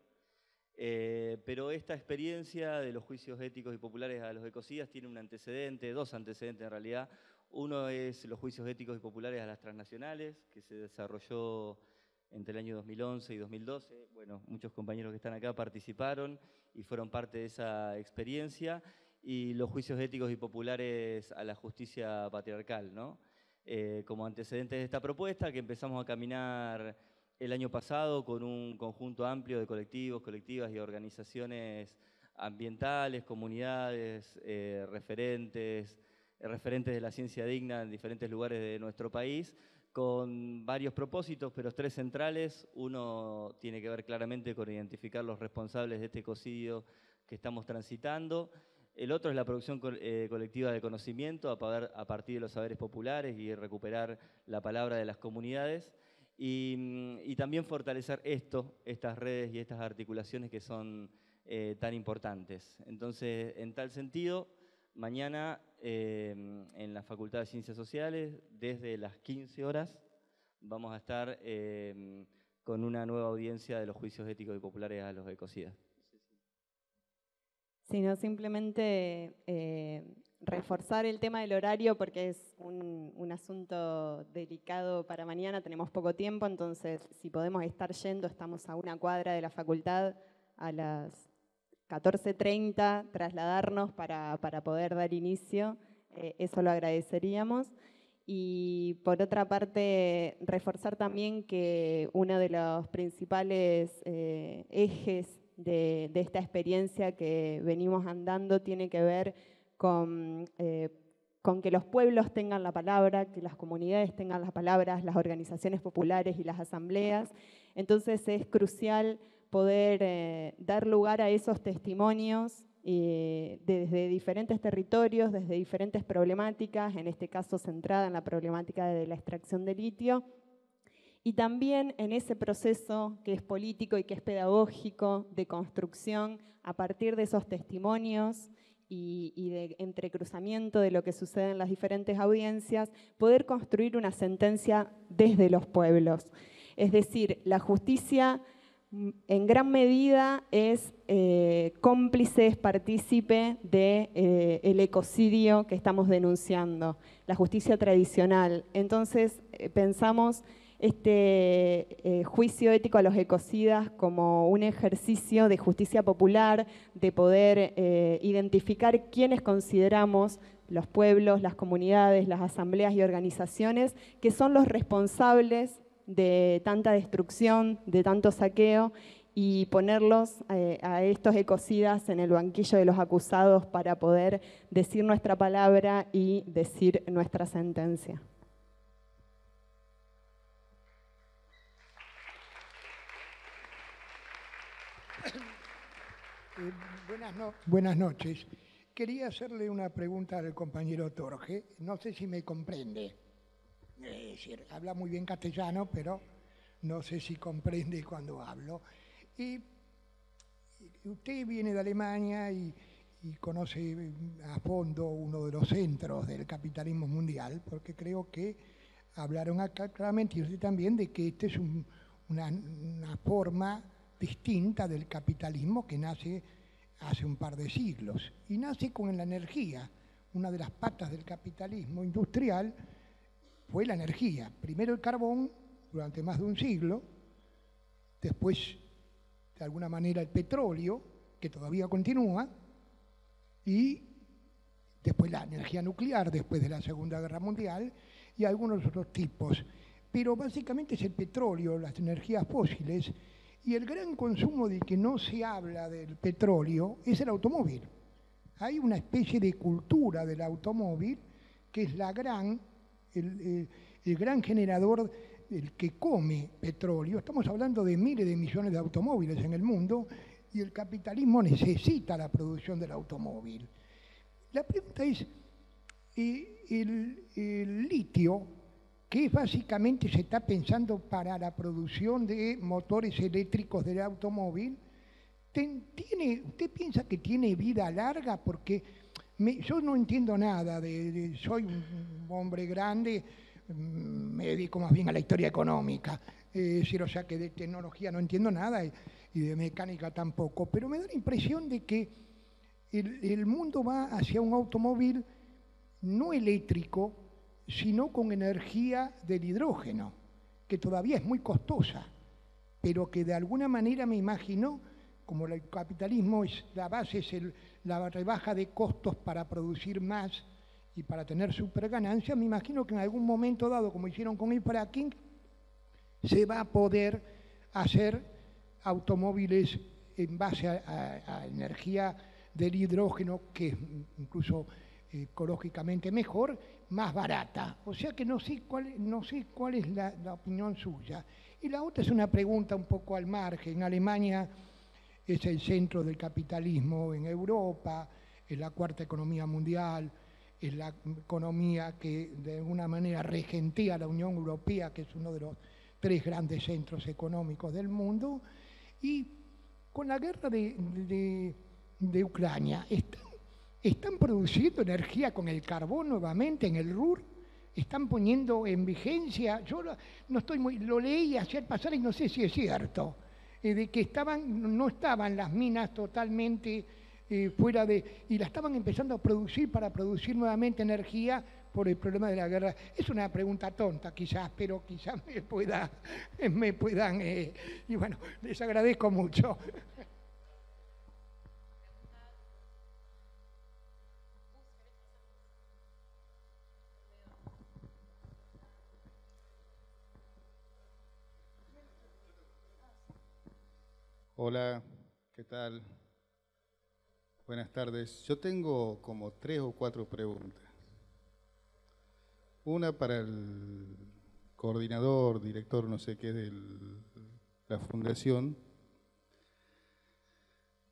Pero esta experiencia de los juicios éticos y populares a los ecocidas tiene un antecedente, dos antecedentes en realidad. Uno es los juicios éticos y populares a las transnacionales, que se desarrolló entre el año 2011 y 2012. Bueno, muchos compañeros que están acá participaron y fueron parte de esa experiencia. Y los juicios éticos y populares a la justicia patriarcal, ¿no? Como antecedentes de esta propuesta, que empezamos a caminar el año pasado con un conjunto amplio de colectivos, colectivas y organizaciones ambientales, comunidades, referentes de la ciencia digna en diferentes lugares de nuestro país, con varios propósitos, pero tres centrales. Uno tiene que ver claramente con identificar los responsables de este ecocidio que estamos transitando. El otro es la producción colectiva de conocimiento a partir de los saberes populares y recuperar la palabra de las comunidades. Y también fortalecer estas redes y estas articulaciones que son tan importantes. Entonces, en tal sentido, mañana en la Facultad de Ciencias Sociales, desde las 15 horas, vamos a estar con una nueva audiencia de los juicios éticos y populares a los ecocidas. Sino simplemente reforzar el tema del horario, porque es un asunto delicado para mañana, tenemos poco tiempo, entonces si podemos estar yendo, estamos a una cuadra de la facultad a las 14:30, trasladarnos para poder dar inicio, eso lo agradeceríamos. Y por otra parte, reforzar también que uno de los principales ejes de esta experiencia que venimos andando tiene que ver con que los pueblos tengan la palabra, que las comunidades tengan las palabras, las organizaciones populares y las asambleas. Entonces es crucial poder dar lugar a esos testimonios desde diferentes territorios, desde diferentes problemáticas, en este caso centrada en la problemática de la extracción de litio, y también en ese proceso que es político y que es pedagógico de construcción a partir de esos testimonios y de entrecruzamiento de lo que sucede en las diferentes audiencias, poder construir una sentencia desde los pueblos. Es decir, la justicia en gran medida es cómplice, es partícipe del ecocidio que estamos denunciando, la justicia tradicional. Entonces pensamos este juicio ético a los ecocidas como un ejercicio de justicia popular, de poder identificar quiénes consideramos los pueblos, las comunidades, las asambleas y organizaciones que son los responsables de tanta destrucción, de tanto saqueo, y ponerlos a estos ecocidas en el banquillo de los acusados para poder decir nuestra palabra y decir nuestra sentencia. Buenas noches. Quería hacerle una pregunta al compañero Torge. No sé si me comprende. Es decir, habla muy bien castellano, pero no sé si comprende cuando hablo. Y usted viene de Alemania y conoce a fondo uno de los centros del capitalismo mundial, porque creo que hablaron acá claramente y usted también de que esta es una forma distinta del capitalismo que nace hace un par de siglos. Y nace con la energía. Una de las patas del capitalismo industrial fue la energía. Primero el carbón, durante más de un siglo, después de alguna manera el petróleo, que todavía continúa, y después la energía nuclear, después de la Segunda Guerra Mundial, y algunos otros tipos. Pero básicamente es el petróleo, las energías fósiles, y el gran consumo de que no se habla del petróleo es el automóvil. Hay una especie de cultura del automóvil que es el gran generador, el que come petróleo. Estamos hablando de miles de millones de automóviles en el mundo y el capitalismo necesita la producción del automóvil. La pregunta es, el litio, que básicamente se está pensando para la producción de motores eléctricos del automóvil, ¿usted piensa que tiene vida larga? Porque yo no entiendo nada, soy un hombre grande, me dedico más bien a la historia económica, o sea que de tecnología no entiendo nada y de mecánica tampoco, pero me da la impresión de que el mundo va hacia un automóvil no eléctrico, sino con energía del hidrógeno, que todavía es muy costosa, pero que de alguna manera me imagino, como el capitalismo la base es la rebaja de costos para producir más y para tener superganancias, me imagino que en algún momento dado, como hicieron con el fracking, se va a poder hacer automóviles en base a energía del hidrógeno, que es incluso ecológicamente mejor, más barata. O sea que no sé cuál es la opinión suya. Y la otra es una pregunta un poco al margen. Alemania es el centro del capitalismo en Europa, es la cuarta economía mundial, es la economía que de alguna manera regentea la Unión Europea, que es uno de los 3 grandes centros económicos del mundo. Y con la guerra de Ucrania, ¿están produciendo energía con el carbón nuevamente en el Ruhr? ¿Están poniendo en vigencia? Yo lo leí ayer pasar y no sé si es cierto, de que no estaban las minas totalmente fuera y la estaban empezando a producir para producir nuevamente energía por el problema de la guerra. Es una pregunta tonta quizás, pero quizás me puedan y bueno, les agradezco mucho. Hola, ¿qué tal? Buenas tardes. Yo tengo como 3 o 4 preguntas. Una para el coordinador, director, no sé qué, de la fundación.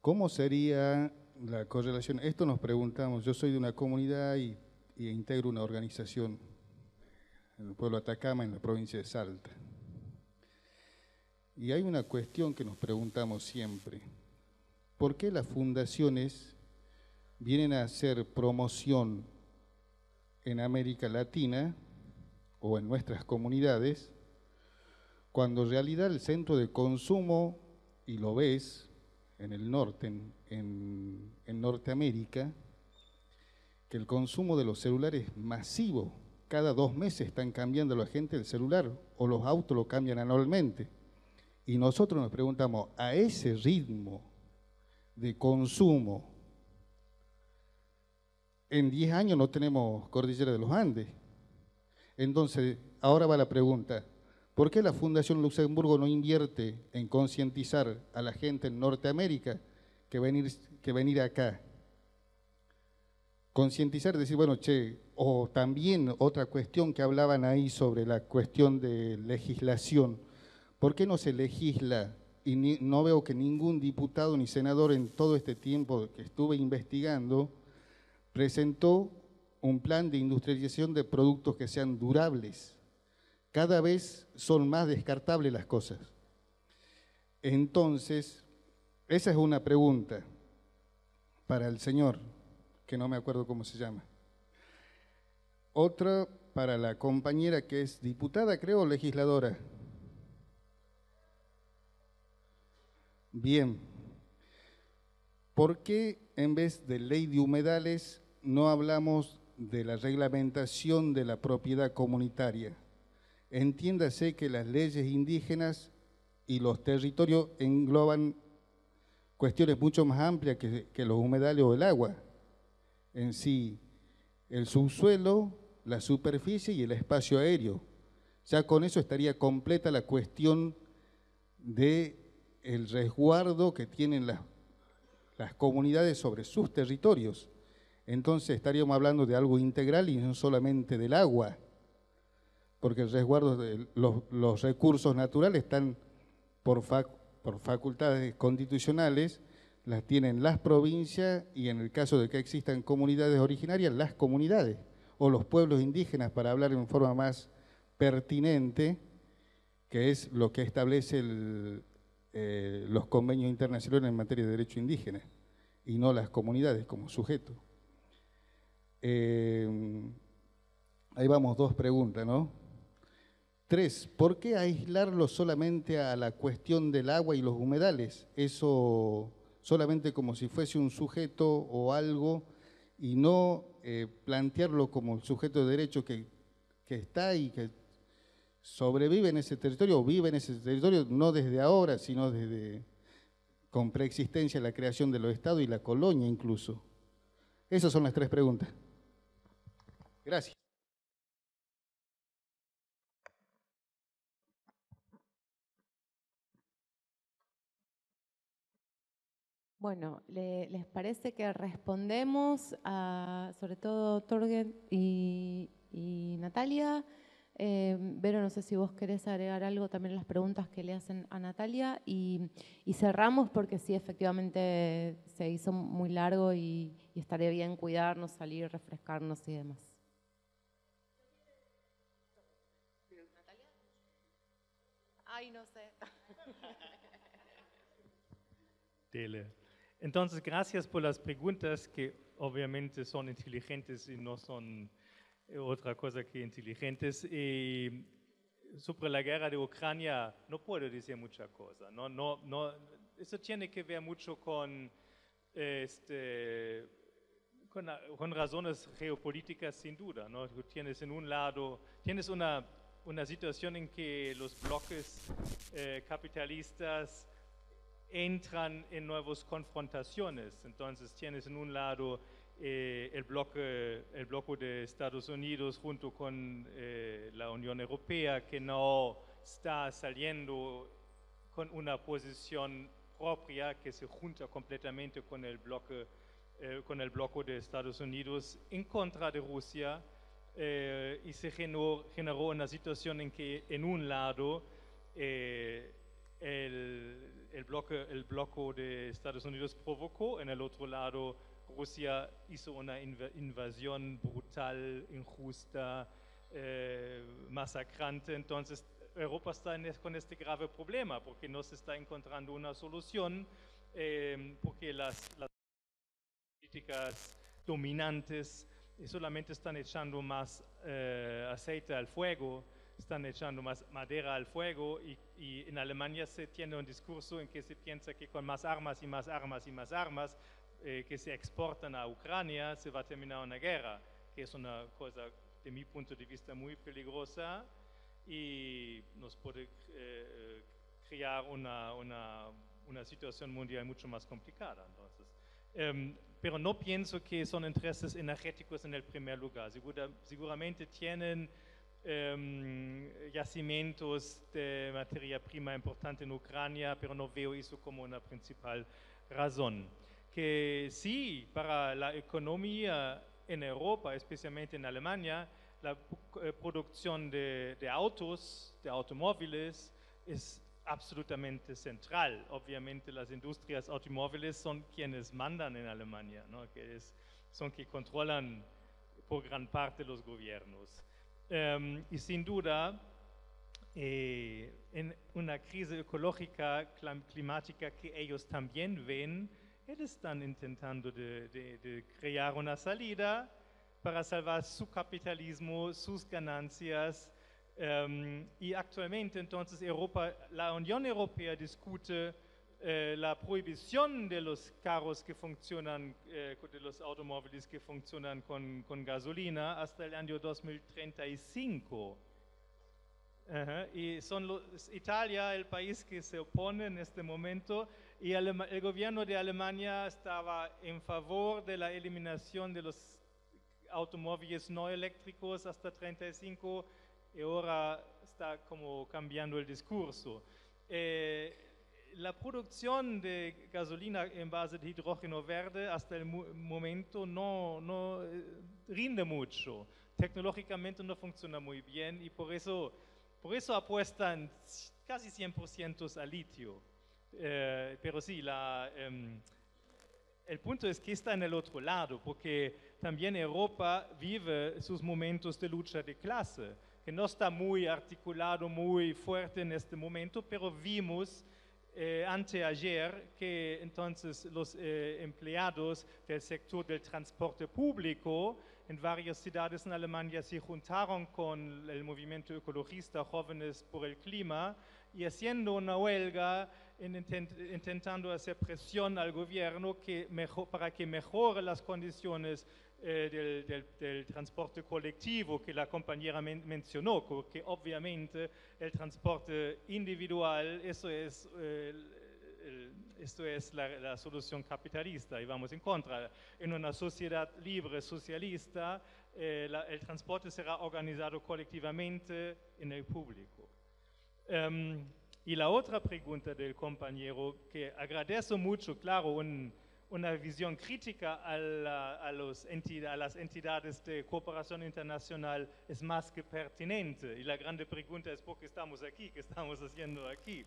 ¿Cómo sería la correlación? Esto nos preguntamos. Yo soy de una comunidad y integro una organización en el pueblo de Atacama, en la provincia de Salta. Y hay una cuestión que nos preguntamos siempre. ¿Por qué las fundaciones vienen a hacer promoción en América Latina o en nuestras comunidades, cuando en realidad el centro de consumo, y lo ves en el norte, en Norteamérica, que el consumo de los celulares es masivo? Cada 2 meses están cambiando la gente el celular, o los autos lo cambian anualmente. Y nosotros nos preguntamos, a ese ritmo de consumo, en 10 años no tenemos cordillera de los Andes. Entonces, ahora va la pregunta, ¿por qué la Fundación Luxemburgo no invierte en concientizar a la gente en Norteamérica que venir acá? Concientizar, decir, bueno, o también otra cuestión que hablaban ahí sobre la cuestión de legislación. ¿Por qué no se legisla? Y no veo que ningún diputado ni senador en todo este tiempo que estuve investigando presentó un plan de industrialización de productos que sean durables. Cada vez son más descartables las cosas. Entonces, esa es una pregunta para el señor, que no me acuerdo cómo se llama. Otra para la compañera que es diputada, creo, legisladora. Bien, ¿por qué en vez de ley de humedales no hablamos de la reglamentación de la propiedad comunitaria? Entiéndase que las leyes indígenas y los territorios engloban cuestiones mucho más amplias que los humedales o el agua en sí, el subsuelo, la superficie y el espacio aéreo. Ya con eso estaría completa la cuestión del resguardo que tienen las comunidades sobre sus territorios. Entonces estaríamos hablando de algo integral y no solamente del agua, porque el resguardo de los recursos naturales están por facultades constitucionales, las tienen las provincias y en el caso de que existan comunidades originarias, las comunidades o los pueblos indígenas, para hablar en forma más pertinente, que es lo que establece los convenios internacionales en materia de derecho indígena y no las comunidades como sujeto. Ahí vamos, 2 preguntas, ¿no? 3, ¿por qué aislarlo solamente a la cuestión del agua y los humedales? Eso solamente como si fuese un sujeto o algo y no plantearlo como el sujeto de derecho que está y que sobrevive en ese territorio o vive en ese territorio, no desde ahora, sino desde con preexistencia la creación de los estados y la colonia incluso. Esas son las 3 preguntas. Gracias. Bueno, ¿les parece que respondemos a, sobre todo, Torgen y Natalia? Vero, no sé si vos querés agregar algo también a las preguntas que le hacen a Natalia y cerramos porque sí, efectivamente se hizo muy largo y estaría bien cuidarnos, salir, refrescarnos y demás. ¿Natalia? Ay, no sé. Dele. Entonces, gracias por las preguntas que obviamente son inteligentes y no son otra cosa que inteligentes. Sobre la guerra de Ucrania no puedo decir mucha cosa. No, eso tiene que ver mucho con razones geopolíticas sin duda, ¿no? Tú tienes en un lado, tienes una situación en que los bloques capitalistas entran en nuevas confrontaciones. Entonces tienes en un lado el bloque de Estados Unidos junto con la Unión Europea, que no está saliendo con una posición propia que se junta completamente con el bloque de Estados Unidos en contra de Rusia, y se generó una situación en que en un lado el bloque de Estados Unidos provocó, en el otro lado Rusia hizo una invasión brutal, injusta, masacrante. Entonces Europa está con este grave problema porque no se está encontrando una solución, porque las políticas dominantes solamente están echando más aceite al fuego, están echando más madera al fuego y en Alemania se tiene un discurso en que se piensa que con más armas y más armas y más armas que se exportan a Ucrania se va a terminar una guerra, que es una cosa de mi punto de vista muy peligrosa y nos puede crear una situación mundial mucho más complicada. Entonces, pero no pienso que son intereses energéticos en el primer lugar. Seguramente tienen yacimientos de materia prima importante en Ucrania, pero no veo eso como una principal razón. Que sí, para la economía en Europa, especialmente en Alemania, la producción de automóviles, es absolutamente central. Obviamente las industrias automóviles son quienes mandan en Alemania, ¿no? Son que controlan por gran parte los gobiernos. Y sin duda, en una crisis ecológica, climática que ellos también ven, ellos están intentando de crear una salida para salvar su capitalismo, sus ganancias. Y actualmente entonces la Unión Europea discute la prohibición de los carros que funcionan, de los automóviles que funcionan con gasolina hasta el año 2035. Y Italia, el país que se opone en este momento, Y el gobierno de Alemania estaba en favor de la eliminación de los automóviles no eléctricos hasta 35 y ahora está como cambiando el discurso. La producción de gasolina en base de hidrógeno verde hasta el momento no rinde mucho. Tecnológicamente no funciona muy bien y por eso apuestan casi 100% al litio. Pero sí, el punto es que está en el otro lado, porque también Europa vive sus momentos de lucha de clase, que no está muy articulado, muy fuerte en este momento, pero vimos anteayer que entonces los empleados del sector del transporte público en varias ciudades en Alemania se juntaron con el movimiento ecologista Jóvenes por el Clima y haciendo una huelga, intentando hacer presión al gobierno para que mejore las condiciones del transporte colectivo que la compañera mencionó, porque obviamente el transporte individual, esto es la solución capitalista y vamos en contra. En una sociedad libre, socialista, el transporte será organizado colectivamente en el público. Y la otra pregunta del compañero, que agradezco mucho, claro, una visión crítica a las entidades de cooperación internacional es más que pertinente. Y la grande pregunta es ¿por qué estamos aquí? ¿Qué estamos haciendo aquí?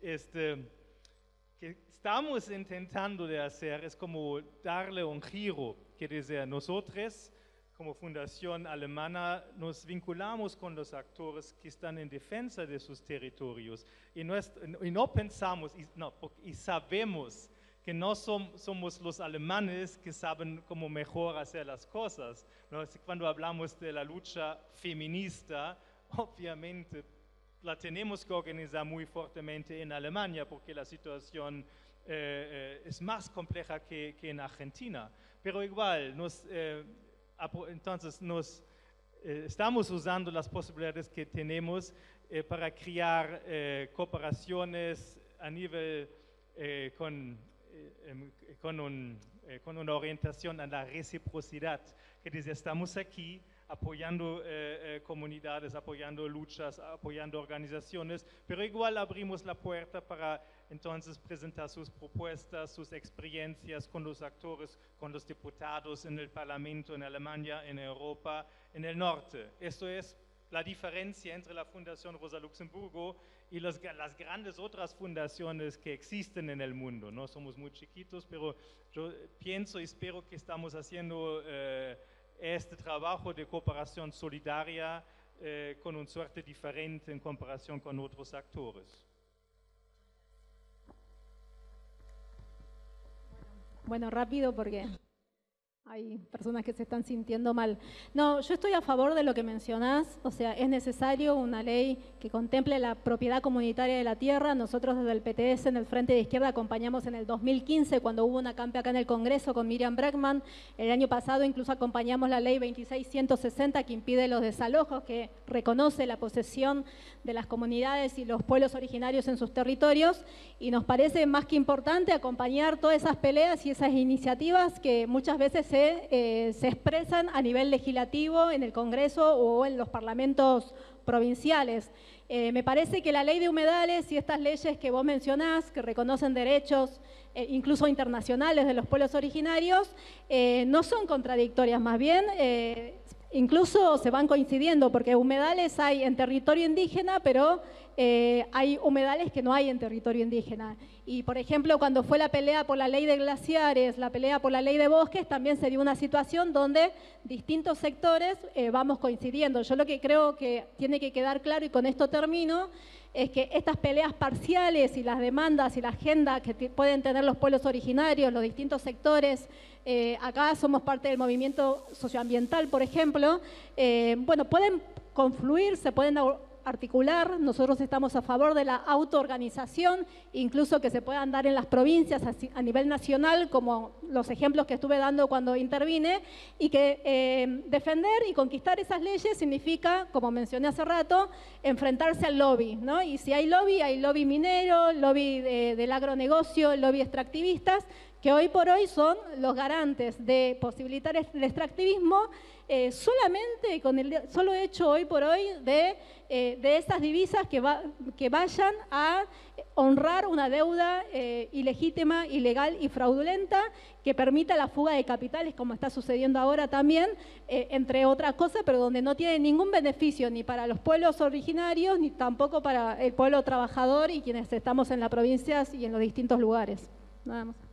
Que estamos intentando de hacer es como darle un giro, que desde nosotros, como fundación alemana, nos vinculamos con los actores que están en defensa de sus territorios y no pensamos y sabemos que no somos los alemanes que saben cómo mejor hacer las cosas, ¿no? Cuando hablamos de la lucha feminista, obviamente la tenemos que organizar muy fuertemente en Alemania porque la situación es más compleja que en Argentina, pero igual entonces estamos usando las posibilidades que tenemos para crear cooperaciones a nivel con una orientación a la reciprocidad, que dice estamos aquí apoyando comunidades, apoyando luchas, apoyando organizaciones, pero igual abrimos la puerta para entonces presentar sus propuestas, sus experiencias con los actores, con los diputados en el Parlamento, en Alemania, en Europa, en el norte. Esto es la diferencia entre la Fundación Rosa Luxemburgo y las grandes otras fundaciones que existen en el mundo, ¿no? Somos muy chiquitos, pero yo pienso y espero que estamos haciendo este trabajo de cooperación solidaria con una suerte diferente en comparación con otros actores. Bueno, rápido porque hay personas que se están sintiendo mal. No, yo estoy a favor de lo que mencionás, o sea, es necesario una ley que contemple la propiedad comunitaria de la tierra. Nosotros desde el PTS, en el Frente de Izquierda, acompañamos en el 2015 cuando hubo una acampe acá en el Congreso con Miriam Bregman. El año pasado incluso acompañamos la ley 26160 que impide los desalojos, que reconoce la posesión de las comunidades y los pueblos originarios en sus territorios, y nos parece más que importante acompañar todas esas peleas y esas iniciativas que muchas veces se expresan a nivel legislativo en el Congreso o en los parlamentos provinciales. Me parece que la ley de humedales y estas leyes que vos mencionás, que reconocen derechos incluso internacionales de los pueblos originarios, no son contradictorias, más bien incluso se van coincidiendo, porque humedales hay en territorio indígena, pero hay humedales que no hay en territorio indígena. Y, por ejemplo, cuando fue la pelea por la ley de glaciares, la pelea por la ley de bosques, también se dio una situación donde distintos sectores vamos coincidiendo. Yo lo que creo que tiene que quedar claro, y con esto termino, es que estas peleas parciales y las demandas y la agenda que pueden tener los pueblos originarios, los distintos sectores, acá somos parte del movimiento socioambiental, por ejemplo, bueno, pueden confluir, se pueden articular. Nosotros estamos a favor de la autoorganización, incluso que se puedan dar en las provincias a nivel nacional, como los ejemplos que estuve dando cuando intervine, y que defender y conquistar esas leyes significa, como mencioné hace rato, enfrentarse al lobby, ¿no? Y si hay lobby minero, lobby del agronegocio, lobby extractivistas, que hoy por hoy son los garantes de posibilitar el extractivismo, solamente con el solo hecho hoy por hoy de esas divisas que vayan a honrar una deuda ilegítima, ilegal y fraudulenta que permita la fuga de capitales, como está sucediendo ahora también, entre otras cosas, pero donde no tiene ningún beneficio ni para los pueblos originarios, ni tampoco para el pueblo trabajador y quienes estamos en las provincias y en los distintos lugares. Nada más.